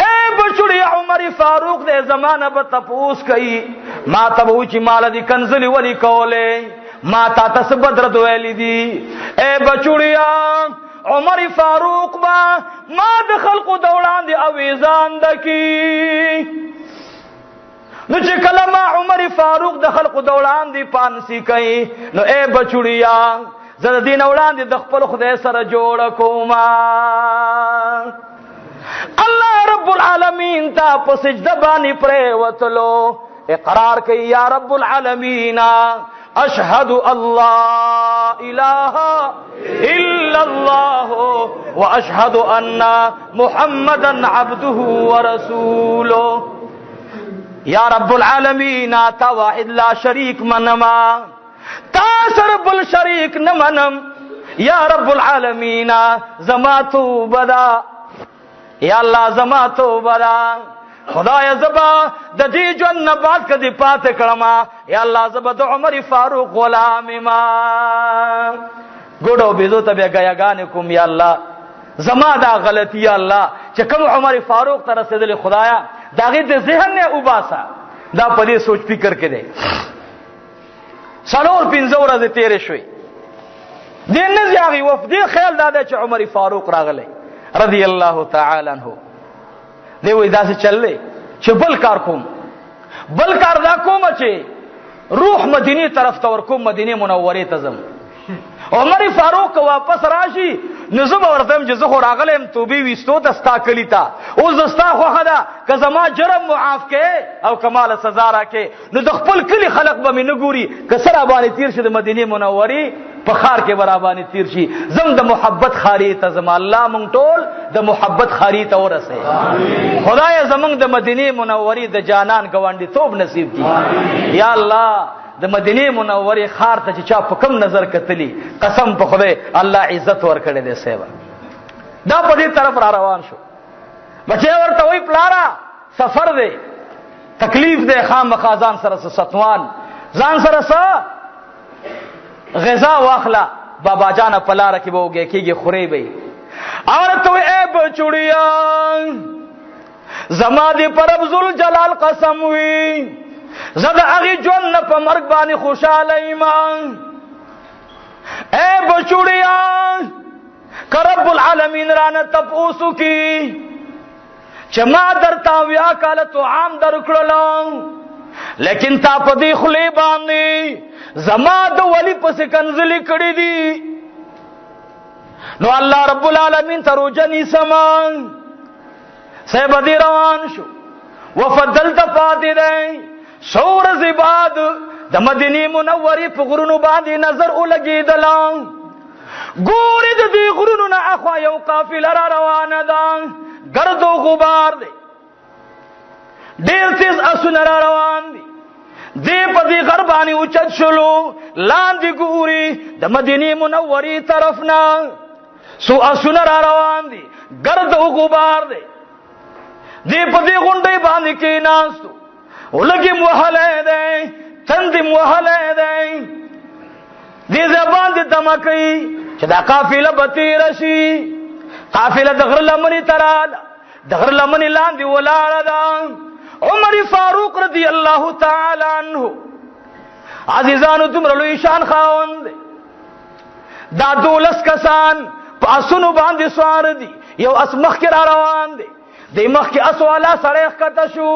اے بچړی عمر فاروق د زمانہ په تپوس کوي ما ته و چې مال دي کنزلی ولی کوله ما تا تاسو بدر دویلی دي اے بچړیا عمر فاروق ما د خلقو دوړان دي اویزان دکی نو چې کلمه عمر فاروق د خلقو دوړان دي پانسی کوي نو اے بچړیا زه دین وړاندې د خپل خدای سره جوړ کوما الله رب العالمین تا په سجده باندې پرې وتلو اقرار کوي یا رب العالمین اشهد الله اله الا الله واشهد ان محمدا عبده ورسوله یا رب العالمین تا واحد لا شریک منما تا سر بل شریک نمنم یا رب العالمین زما توبدا یا الله زما توبدا خدای زبا د دې جن بعد کدي پات کړما یا الله زبا د عمر فاروق غلام ما ګډو بيزو ته بیا غیاګان کوم یا الله زما دا غلطی یا الله چې کوم عمر فاروق ته رسیدل خدایا داغه د ذهن نه وباسا دا په دې سوچ فکر کړي سالور پنځه ورځې تیرې شوې دین نه ځاغي وفد خیال داده چې عمر فاروق راغلی رضی اللہ تعالی عنہ دی وې داسې چللې چې بل کار کوم، بل کار دا کوم چې روح مدینه طرف ته ورکوم، مدینه منوره ته ځم. عمر فاروق واپس راشي نو زه به ورته چې زه خو راغلم توبې ویستو ته ستا کلي ته، اوس د ستا خوښه ده که زما جرم معاف کې او کمال سزا راکې نو د خپل کلي خلق به مې نه ګوري، که څه رابانې تیر شي د مدینې منورې په ښار کې به رابانې تیر شي، زم د محبت خاري ته زما الله مونږ ټول د محبت خاري ته ورسې. خدای زمونږ د مدینې منورې د جانان ګاونډیتوب نصیب کړي. یا الله د مدینه منورې خار ته چې چا په کم نظر کتلی قسم په خدای الله عزت ورکړي دی. سیبا دا په دې طرف را روان شو، بچي ورته وی پلارا سفر دی، تکلیف دی، خامخا ځان سره ستوان، ځان سره غذا واخلا، بابا جان په لاره کې به وږی کېږي خورې به ورته وی اے بچوړیا زما دې پر رب ذوالجلال قسم وی زد اغی جون نه په مرګ باندې خوشاله ایمان. اے بچوړیا که رب العالمین رانه تپوسو کی چې ما درته ویا کاله طعام درکړلم لیکن تا په دې خولې باندې زما د ولی پسې کنځلې کړې دي، نو الله رب العالمین ته روجه نیسم. صاحب دی روان شو، وفدلت پاتې دی سور زباد د مدینه منورې په غرونو باندې نظر ولګېدل، ګورې د دې غرونو نه اخوا یو قافله را روانه ده، ګرد و غبار دی، ډېر تیز اسونه را روان دي، دې په دې غر باندې اوچت شلو، لاندې ګوري د مدینه منورې طرف نه سو اسونه را روان دي، ګرد و غبار دی، دې په دې غونډې باندې کېناستو، ولګي موهله دی، تندې موهله دی، دې زبان دې دمکې چې دا قافله به تېره شي. قافله د غره لمنې ته راله، د غره لمنې لاندې ولاړه ده. عمر فاروق رضی الله تعالی عنه عزیزانو دومره لوی شان خاوند دی، دا 12 کسان په اسونو باندې سوار دي، یو اس مخکې را روان دی، د مخکې اس والا سړی ښکته شو،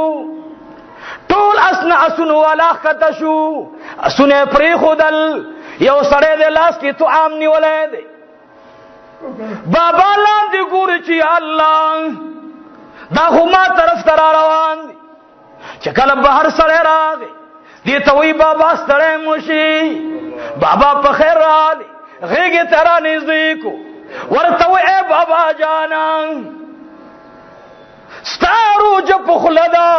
ټول اسنه اسونو والا ښکته شو، اسونه پرېښودل، یو سړی د لاس کې طعام نیولی دی، بابا لاندې ګوري چې الله دا خو ما طرف ته را روان دی، چې کله بهر سړی راغی دې ته وایي بابا ستړی مو شي، بابا په خیر راغلی، غېږې ته را نږدې کو، ورته وایي ای بابا جانا ستا روجه په خوله ده،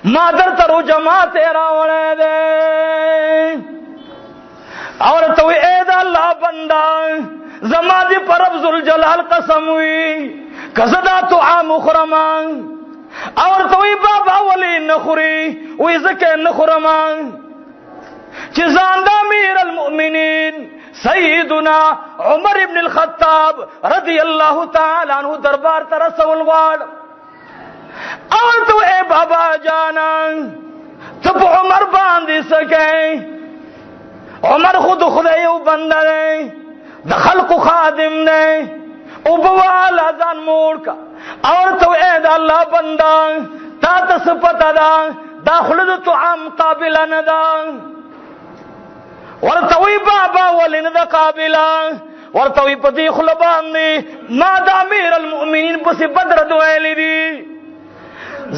ما درته روجه ماته راوړی دی. ورته وایي ای د الله بنده زما دې په رب ذوالجلال قسم وي که زه دا طعام وخورم. ورته وایي بابا ولې نه خوري؟ وایي ځکه نه خورم چې ځان د امیر المؤمنین سیدنا عمر ابن الخطاب رضی الله تعالی عنہ دربار ته رسول غواړم. ورته وایي ای بابا جانا ته په عمر باندې څه کوې؟ عمر خو د خدای یو بنده دی، د خلقو خادم دی، اوبه والا ځان موړ کا. ورته وایي ای د الله بنده تا ته څه پته ده دا خوله د طعام قابله نه ده؟ ورته وایي بابا ولې نه ده قابله؟ ورته وایي په دې خوله باندې ما د امیر المؤمنین پسې بدرد ویلی دي،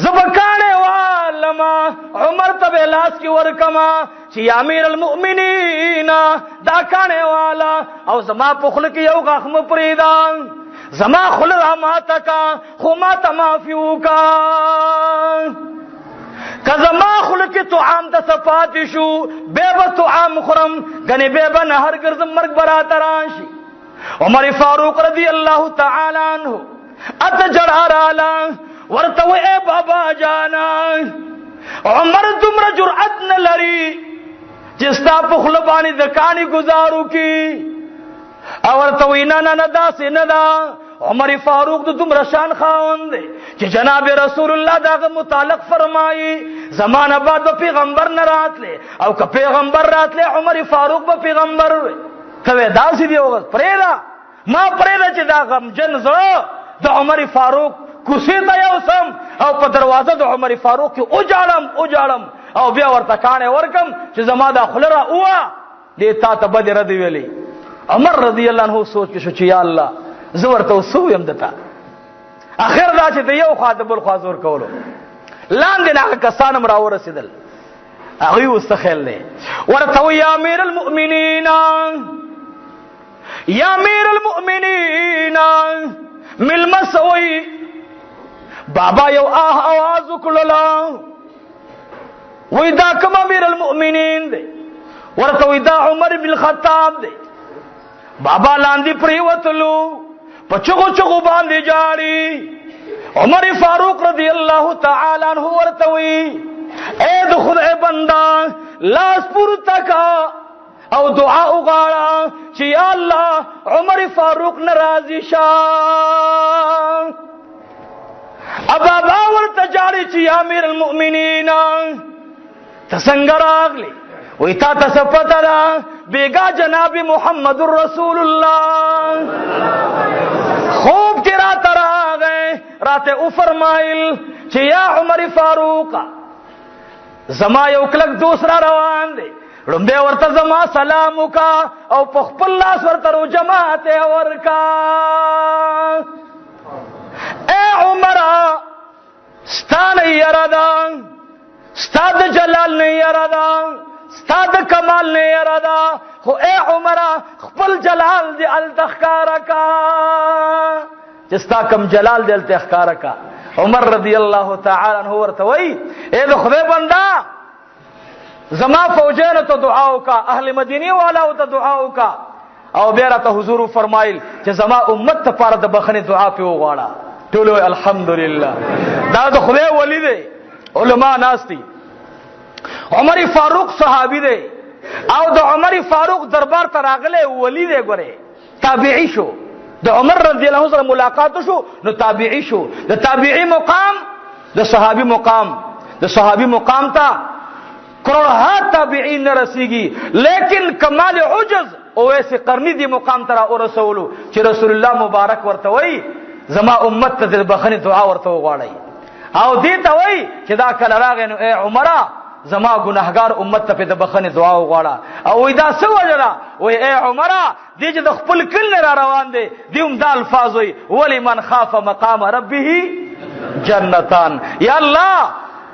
زه به کاڼی والما عمر ته به لاس کې ورکما چې یا امیر المؤمنین دا کاڼی والا او زما په خوله کې یو غاښ مه پرېږده، زما خوله را ماته کا خو ماته معافي وکړه، که زما خوله کې طعام ته څه پاتې شو بیا به طعام خورم، ګنې بیا به نهر ګرځم مرګ به راته راشي. عمر فاروق رضی الله تعالی عنہ اته جړا راله، ورته وایي ای بابا جانا عمر دومره جرأت نه لري چې ستا په خوله باندې د کاڼي ګزار وکړي. ورته وایي نه نه نه داسې نه ده، عمر فاروق د دومره شان خاوند دی چې جناب رسول الله دغه متعلق فرمایي زمانه بعد به پیغمبر نه راتلی، او که پیغمبر راتلی عمر فاروق به پیغمبر وي. ته وایې داسې دی پرېږده ما پرېږده چې دا غمجن زړه د عمر فاروق کوڅې ته یوسم او په دروازه د عمر فاروق کې وجاړم او بیا ورته کاڼې ورکم چې زما دا خوله را اوه دې تا ته بدې ردې ویلې. عمر رضی الله عنه سوچ کې شو چې یا الله زه ورته اوس ویم دته. اخر دا چې د یو خوا د بل خوا زور کولو لاندې هغه کسان هم راورسېدل. هغوی اوس څه خیال دی ورته وی یا امیر المؤمنین مېلمه سوی بابا یو آواز وکړله وی دا کوم امیر المؤمنین دی ورته وی دا عمر بن الخطاب دی. بابا لاندې پریوتلو په چغو باندې جاړي. عمر فاروق رضی الله تعالی عنہ ورته وی اے د خدای بندا لاس پورته کا او دعا وغواړه چې یا الله عمر فاروق ناراضي شه. بابا ورته جاړي چې یا امیر المؤمنین ته څنګه راغلی وی تا ته څه پته ده بیګا جناب محمد رسول الله خوب کې راته راغی راته وفرمایل چې یا عمر فاروق زما یو کلک دوسرا روان دی لومبه ورته زما سلام وکا او په خپل لاس ورته رو جماعت ورکا. اے عمر ستانه یرادا ستاد جلال نه یرادا ستاد کمال نه یرادا خو اے عمر خپل جلال دی التخکارا کا چې ستا کم جلال دی التخکارا کا. عمر رضی الله تعالی عنہ ورته وی اے د خدای بندا زما فوجانو ته دعا وکا اهل مدینه والا ته دعا وکا او بیا راته حضور فرمایل چې زما امت ته پاره د بخنه دعا په وغواړه. ټول الحمدلله دا د خدای ولی دی. علما ناستی عمر فاروق صحابي دی او د عمر فاروق دربار ته راغله ولی دی ګوره تابعی شو د عمر رضی الله عنه سره ملاقات شو نو تابعی شو. د تابعی مقام د صحابي مقام ته کروڑها تابعین نه رسیږي لیکن کمال عجز اویس قرنی دی مقام ترا او رسولو چې رسول الله مبارک ورته وای زما امت ته د بخنه دعا ورته وغواړي او دې ته وای چې دا کله راغی نو اے عمره زما ګناهګار امت ته د بخنه دعا وغواړه او وای دا څه وجره وای اے عمره دې چې د خپل کل را روان دي دیوم دا الفاظ وای ولی من خاف مقام ربه جنتان. یا الله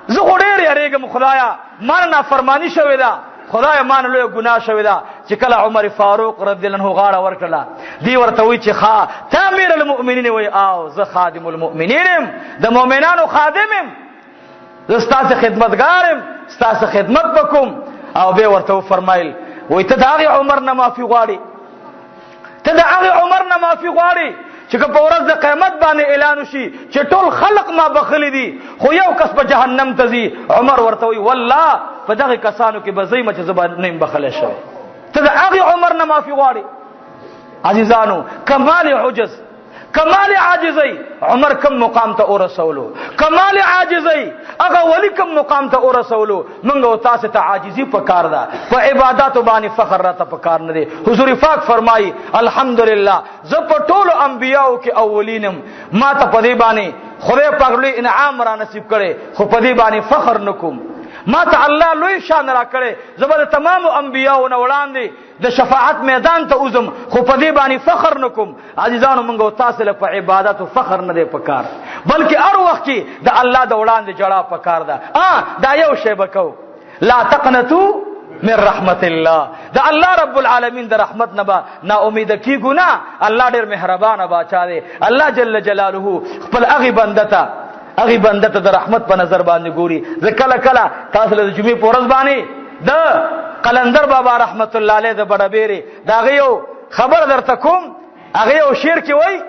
زه غوډیر یریګم خدایا مان نافرمانی شوې ده خدای مان لوی ګناه شوې ده چې کله عمر فاروق رضی الله عنه غاړه ورکړه دی ورته وی چې ښا تامیر المؤمنین وی او زه خادم المؤمنین د مؤمنانو خادمم زه ستاسو خدمتګارم ستاسو خدمت وکوم. او به ورته فرمایل وی ته د هغه عمر نه معافي غواړي چې په ورځ د قیامت باندې اعلان وشي چې ټول خلق ما بخلی دي خو یو کس په جهنم ته ځي. عمر ورته وی والله په دغه کسانو کې به زېم چې زبان نه بخله شوی. ته د هغه عمر نه معافي غواړي. عزیزانو کمال عجز کمال عاجزی عمر کم مقام ته اور رسولو کمال عاجزی هغه ولی کم مقام ته اور رسولو منګو تاسو ته عاجزی پکار ده په عبادت باندې فخر راته پکار نه دي. حضور پاک فرمایي الحمدلله ز په ټولو انبیاو کې اولینم ما ته په دې باندې خدای پاک لوی انعام را نصیب کړي خو په دې باندې فخر نکوم. ما ته الله لوی شان را کړي زبر تمام انبیاو نه وړاندې د شفاعت میدان ته اوزم خو په دې باندې فخر نکوم. عزیزانو منګو تاسو له په عبادت او فخر نه دی پکار بلکې هر وخت کې د الله د وړاندې جړه پکار ده. دا یو شی بکو لا تقنطوا من رحمت الله د الله رب العالمین د رحمت نه نا امید کیږو نه. الله ډیر مهربان بچا دی. الله جل جلاله خپل هغه بنده ته د رحمت په نظر باندې ګوري. ځکه کله تاسو له جمعې په ورځ باندې د قلندر بابا رحمت الله علیه د بڑبيري دا غيو خبر درته کوم. هغه یو شعر کې وای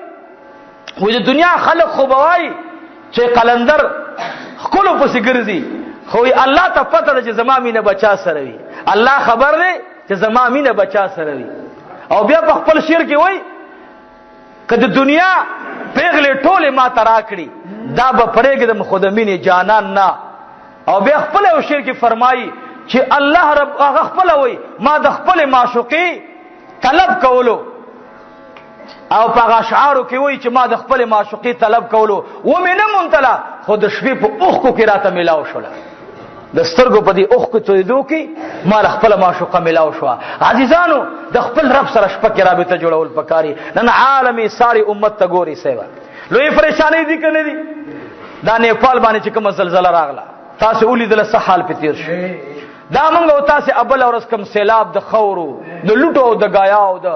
د دنیا خلق خو بوای چې قلندر خپل پسې ګرځي خو الله ته پته ده چې زما مینه بچا سره وي. الله خبر دی چې زما مینه بچا سره وي. او بیا په خپل شعر کې وای کله دنیا پیغله ټوله ما تراکړي دا به پرېګ د خودمینه جانان نه. او بیا خپل یو شعر کې فرمایي چې الله رب هغه خپل وای ما د خپل معشوقي طلب کولو او په اشعارو کې وایي چې ما د خپل معشوقي طلب کولو و مې نه مونتله خو د شپې په اوښکو کې راته ملاو شوله د سترګو په دې اوښکو تویدو کې ما له خپله معشوقه ملاو شوه عزیزانو د خپل رب سره شپه کې رابطه جوړول پکاري نن عالمي ساری امت ته ګوري سیوه لوی پریشانی دي که نه دي دا نیپال باندې چې کومه زلزله راغله تاسې ولیدله څه حال پې تېر شو دا موږ او تاسې ابله ورځ کوم سیلاب د خورو د لوټو او د ګایاو د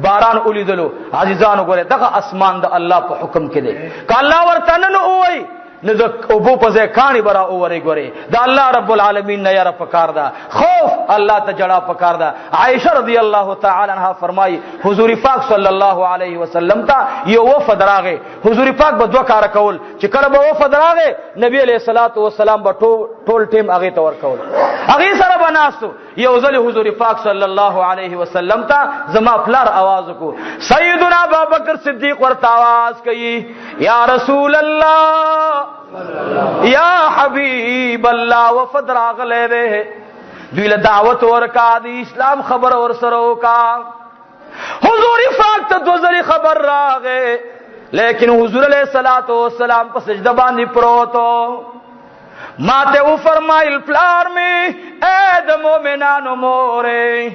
باران ولیدلو عزیزانو ګورئ دغه اسمان د الله په حکم کې دی که الله ورته نن ووایي نو د اوبو په ځای کاڼي به را وورئ ګورئ د الله رب العالمین نه یره پکار ده خوف الله ته جړه پکار ده عایشه رضی الله تعالی عنها فرمایي حضور پاک صلی الله علیه وسلم ته یو وفد راغی حضور پاک به دوه کاره کول چې کله به وفد راغی نبی علیه الصلاۃ والسلام به ټول ټیم هغې ته ورکول هغې سره به ناستو یو ځل حضور پاک صلی الله علیه وسلم ته زما پلار आवाज وکړو سیدنا ابوبکر صدیق ورته आवाज کوي یا رسول الله یا حبیب الله وفد راغلی دی دوی له دعوت ورکا د اسلام خبر ورسره وکا حضور پاک ته دوه ځلې خبر راغی لیکن حضور علیه الصلاۃ والسلام په سجده باندې پروتو ماته او فرمایل پلار می اے د مومنانو مورې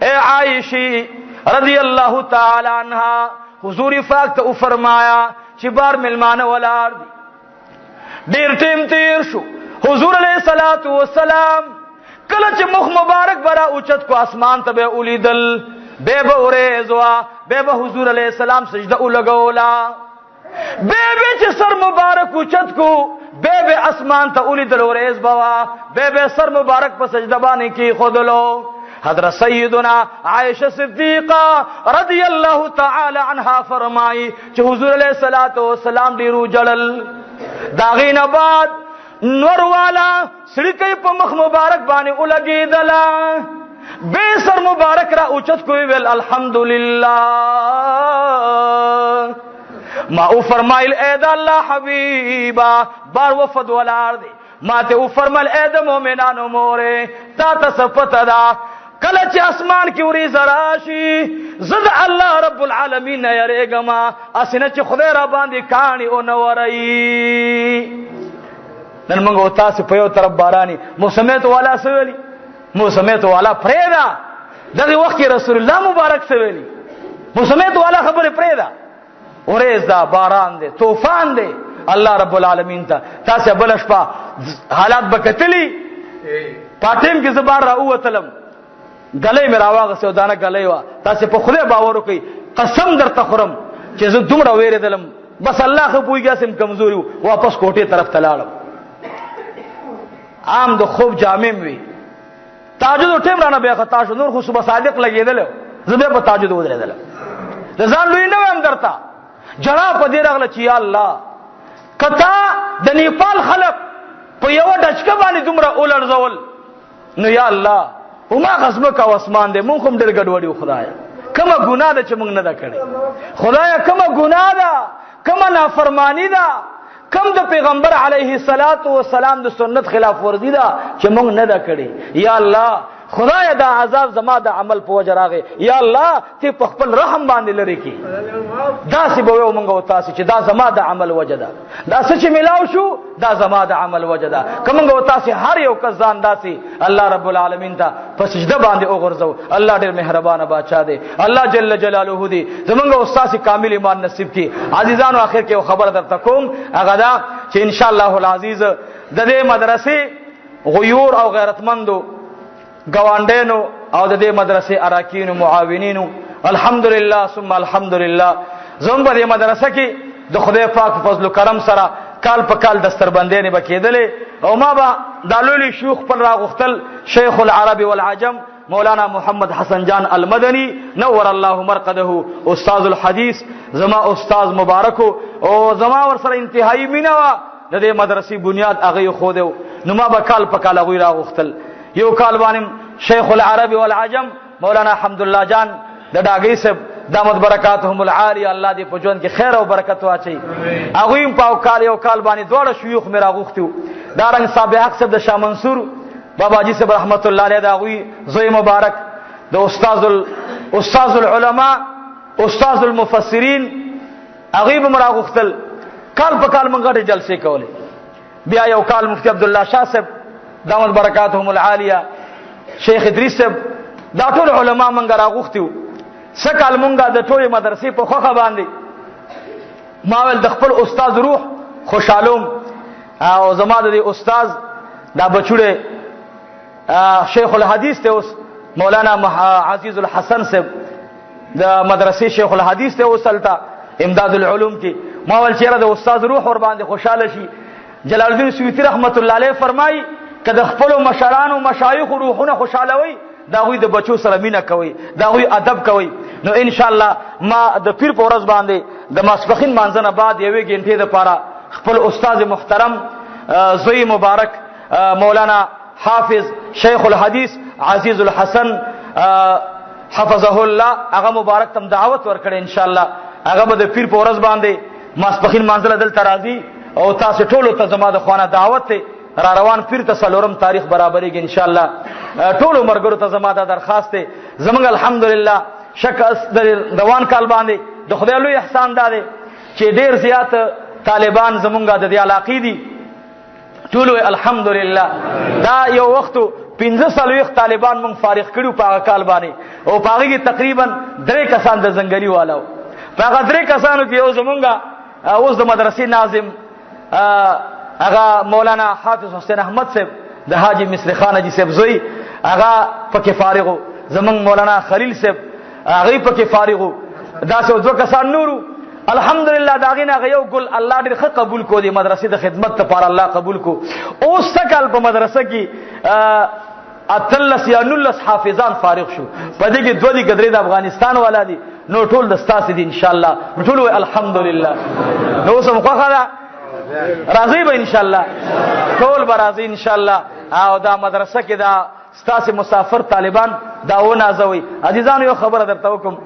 اے عائشہ رضی الله تعالی عنها حضور پاک ته او فرمایا چې بار ملمانه ولاړ دي ډیر ټیم تیر شو حضور علیه الصلاۃ والسلام کله چې مخ مبارک برا اوچت کو اسمان ته به ولیدل به به ورېزوا به به حضور علیه السلام سجده ولګولا به چې سر مبارک اوچت کو به به اسمان ته ولیدل ورېز بوا به به سر مبارک په سجده باندې کې خودلو حضرت سیدنا عائشہ صدیقہ رضی اللہ تعالی عنہا فرمائی چې حضور علیہ الصلوۃ والسلام ډیرو جړل داغین بعد نور والا سړی په مخ مبارک باندې ولګیدلا به سر مبارک را اوچت کوي ویل الحمدللہ ما او فرمایل اے د الله حبیبا بار وفد ولار دی ما ته او فرمایل اے د مؤمنانو موره تا تصفت دا کله چې اسمان کې وری زراشي زد الله رب العالمین یریګما اسنه چې خدای را باندې کانی او نورئی نن موږ او تاسو په یو طرف بارانی موسمیت والا سویلی موسمیت والا پریدا دغه وخت کې رسول الله مبارک سویلی موسمیت والا خبره پریدا اورېز دا باران دی طوفان دی الله رب العالمین ته تاسو بلش په حالات بکتلی پاتیم کې زبار را اوتلم گلے میں راواغ سے دانه گلے وا تاسو په خله باور وکي قسم درته خورم چې زه دومره ویره دلم بس الله خو پويګا سم کمزوري واپس کوټه طرف تلاړم عام د خوب جامع وي تهجد ټیم رانه به خطا شو نور خو صبح صادق لګیدل زبه په تهجد ودرېدل ځان لوی نه ویم درته جړه په دې راغله چې یا الله کتا د نیپال خلق په یو ډچکه باندې دومره اولړزول نو یا الله وما غصبک او اسمان دې مونږ هم ډېر ګډوډیو خدایا کومه ګناه ده چې مونږ نه ده کړې خدایا کومه ګناه ده کومه نافرمانی ده کوم د پیغمبر علیه الصلاۃ والسلام د سنت خلاف ورزی ده چې مونږ نه ده کړې یا الله خدایا دا عذاب زما د عمل په وجه راغی یا الله ته په خپل رحم باندې لري کی دا سی به مونږ او تاسو چې دا زما د عمل وجه ده دا څه چې ملاو شو دا زما د عمل وجه ده کومه او تاسو هر یو کزان داسي الله رب العالمین ته په سجده باندې وګرځو الله ډېر مهربان بادشاہ دی الله جل جلاله دی زمونږ او تاسو کامل ایمان نصیب کی عزیزانو اخر کې خبر درته کوم هغه دا چې ان شاء الله العزیز د دې مدرسې غیور او غیرتمندو گوانډینو او د دې مدرسې اراکینو معاونینو الحمدلله ثم الحمدلله زموږ په دې مدرسه کې د خدای پاک فضل و کرم سره کال په کال دستربندې به کېدلې او ما به دا لوی شيوخ پر راغختل شیخ العرب والعجم مولانا محمد حسن جان المدنی نور الله مرقده استاد الحدیث زما استاد مبارک او زما ور سره انتهایی مینا د دې مدرسې بنیاد هغه خو دیو نو ما به کال په کال هغه راغختل یو کال باندې شیخ العرب والعجم مولانا حمدالله جان د ډاګي صاحب دامت برکاتهم العالی الله دې په ژوند کې خیر او برکت واچي هغه په کال یو کال باندې دوړ شيوخ میرا غوښتو دارنګ صاحب حق صاحب د شاه منصور بابا جی صاحب رحمت الله علیه دا غوي زوی مبارک د استاد العلماء استاد المفسرین غیب مراغختل کال په کال مونږه جلسې کولې. بیا یو کال مفتی عبد الله شاه صاحب دامت برکاتهم العالیه، شیخ ادریس صاحب، دا ټول علما مونږه راغختیو. سکال مونږه د ټولې مدرسې په خوخه باندې ما ول د خپل استاد روح خوشالوم او زما د استاد دا بچوړه شیخ الحدیث ته اوس مولانا عزیز الحسن صاحب د مدرسې شیخ الحدیث ته وصلتا امداد العلوم کې. ما ول چیرې د استاد روح ور باندې خوشاله شي. جلال الدین سیوطی رحمت الله علیه فرمایي کله خپل مشران او مشایخ روحونه خوشاله وي دا غوي د بچو سره مینا کوي، دا غوي ادب کوي. نو ان شاء الله ما د پیر په ورځ باندې د ماسپخین مانځنه بعد یوې غنټې د پاره خپل استاد محترم زوی مبارک مولانا حافظ شیخ الحدیث عزیز الحسن حفظه الله هغه مبارک تم دعوت ورکړي. ان شاء الله هغه به د پیر په ورځ باندې ماسپخین مانځله دل ترازی او تاسو ټولو ته زما د خوانه دعوت ته را روان پیر ته سلورم تاریخ برابرېږي ان شاء الله. ټولو مرګرو ته زما د درخواست ته زمونږ الحمدلله شک د روان کال باندې د خدای لوی احسان داده چې ډیر زیات طالبان زمونږ د دې علاقې دي. ټولو الحمدلله دا یو وخت 15 طالبان مونږ فارغ کړو په کال باندې او په هغه کې تقریبا 3 کسان د زنګلي والو. په هغه 3 کسانو کې یو زمونږ اوس د مدرسې ناظم هغه مولانا حافظ حسین احمد صاحب د حاجی مصری خان حاجی صاحب زوی هغه پکې فارغو. زمونږ مولانا خلیل صاحب هغه پکې فارغو. دا څو 2 کسان نورو الحمدلله داغینه غيو ګل الله ډېر ښه قبول کو دي مدرسې د خدمت لپاره الله قبول کو. اوس تکل په مدرسه کې اتلس یا نلس حافظان فارغ شو. په دې کې 2 دي ګدرې د افغانستان والا دي نو ټول د ستاسو دي ان شاء الله. ټول الحمدلله نو سم خو خلا راضي به ان شاء الله ټول به راضي ان شاء الله. او دا مدرسه کې دا ستاسو مسافر طالبان دا و نازوي. عزیزانو یو خبره درته وکم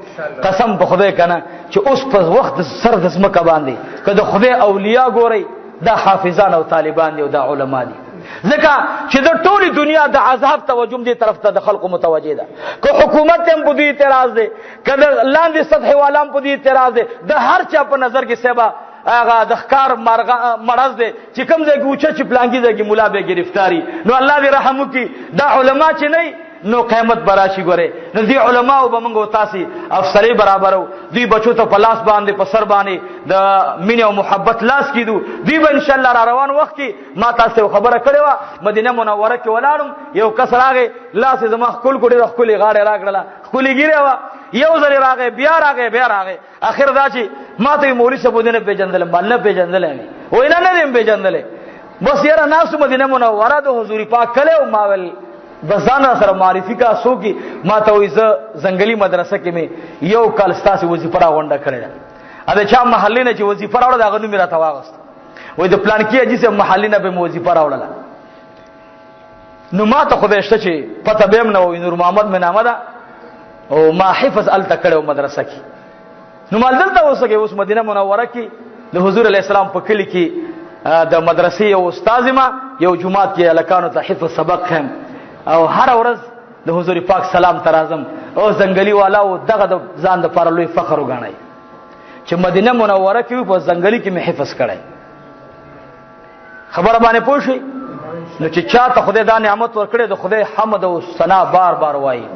قسم په خدای کنه چې اوس په وخت سر د زمکه باندې کله خدای اولیاء ګوري دا حافظان او طالبان دي او دا علما دي. ځکه چې د ټولي دنیا د عذاب توجه دې طرف ته د خلکو متوجه ده. که حکومت هم په دې اعتراض ده، کله لاندې سطح والام په دې اعتراض ده، د هر چا په نظر کې سبا هغه د ښکار مرض دی چې کوم ځای کې اوچه چې پلانګي ځای کې مولا به گرفتاری. نو الله دې رحم وکړي دا علما چې نه نو قیامت براشي ګوره. نو دې علماو به موږ تاسو افسرې برابرو. دوی بچو ته په لاس باندې په سر باندې د مینې او محبت لاس کیدو. دوی به ان شاء الله را روان وخت کې ما تاسو خبره کړې و مدینه منوره کې ولاړم یو کس راغی لاس زما خپل کوډي خپل غاړه راګړله خپل ګیره و یو ځل راغی بیا راغی اخر دا چې ما ته مولوی صاحب دې نه پیژندل مال نه پیژندل نه وای نه نه پیژندل بس یاره ناس مدینه منوره د حضور پاک کله او ماول بزانه سره معرفي کا سو کی ما ته وې زنګلي مدرسه کې مې یو کال ستاسو وظیفه را غونډه کړل. ا د چا محلي نه چې وظیفه راوړل دا غنو میرا تواغست وې د پلان کې اجي سه محلي نه به وظیفه راوړل. نو ما ته خدای شته چې پته بهم نه وې نور محمد مې نامه ده او ما حفظ ال تکړو مدرسه کې. نو مال دلته اوسګه اوس مدینه منوره کې د حضور علی السلام په کلی کې د مدرسې یو استاد ما یو جمعات کې الکانو ته حفظ سبق هم او هر ورځ د حضور پاک سلام ترازم او زنګلي والا او دغه د ځان د پر لوی فخر وګڼي چې مدینه منوره کې په زنګلي کې مې حفظ کړای. خبر باندې پوښي نو چې چاته خدای دا نعمت ورکړي د خدای حمد او ثنا بار بار وایي.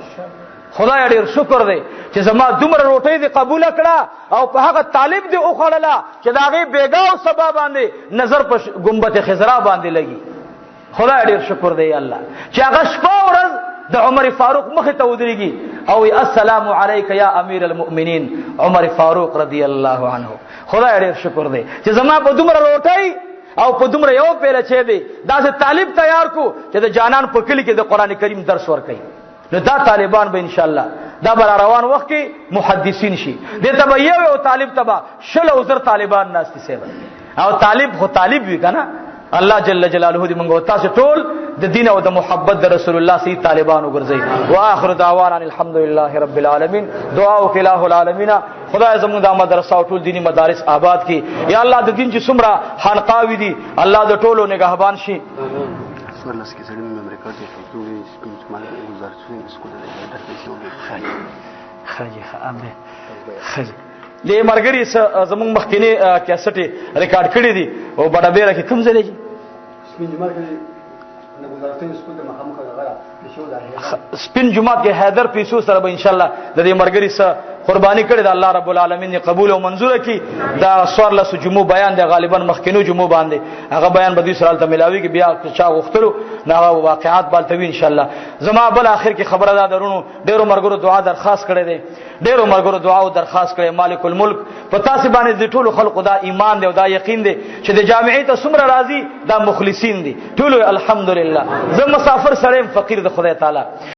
خدای ډېر شکر دی چې زما دومره روټۍ دی قبول کړه او په هغه طالب دی او خړله چې دا غي بیګا او سبا باندې نظر په گنبد خضرا باندې لګي. خدای ډېر شکر دی الله چې هغه شپه ورځ د عمر فاروق مخ ته ودرېږي او السلام علیک یا امیر المؤمنین عمر فاروق رضی الله عنه. خدای ډېر شکر دی چې زما په دومره روټۍ او په دومره یو پیله چي دی دا چې طالب تیار کو چې د جانان په کلی کې د قران کریم درس ورکړي. نو دا طالبان به ان شاء الله دا بر روان وخت کې محدثین شي. د تبه یو طالب تبه شل او زر طالبان ناشتي سي او طالب خو طالب وي کنه. الله جل جلاله دې موږ تاسو ټول د دین او د محبت د رسول الله سي طالبان وګرځي. واخر دعوانا الحمدلله رب العالمین. دعا او الہ العالمین خدای زموږ د مدرسه او ټول دینی مدارس آباد کی. یا الله د دین چې څومره خانقاوي دي الله د ټولو نگهبان شي. las que salen en el mercado de futuro y es como se llama el lugar su escuela de la educación خجي امه خجي دې مرګري زموږ مخکینی کیسټي ریکارډ کړی دي او بڑا بیره کې کوم ځای دی سپین جمعه کې د وزارتي سکول د مخامخ غره د شو ده سپین جمعه کې حیدر پیسو سره به ان شاء الله د دې مرګري سره قرباني کړي د الله رب العالمین دې قبول او منزور کړي دا سوار له جمعو بیان دی غالبا مخکینو جمعو باندې هغه بیان به دې سره تل ملاوي کې بیا چا غختلو نه واقعات بالتوي ان شاء الله زما بل اخر کې خبره ده درونو ډیرو مرګرو دعا درخواست کړي دي ډیرو مرګرو دعا او درخواست کړي مالک الملک پتا سي باندې د ټولو خلقو دا ایمان دی او دا یقین دی چې د جامعې ته څومره راضي دا مخلصین دي ټولو الحمدلله زه مسافر سره فقیر د خدای تعالی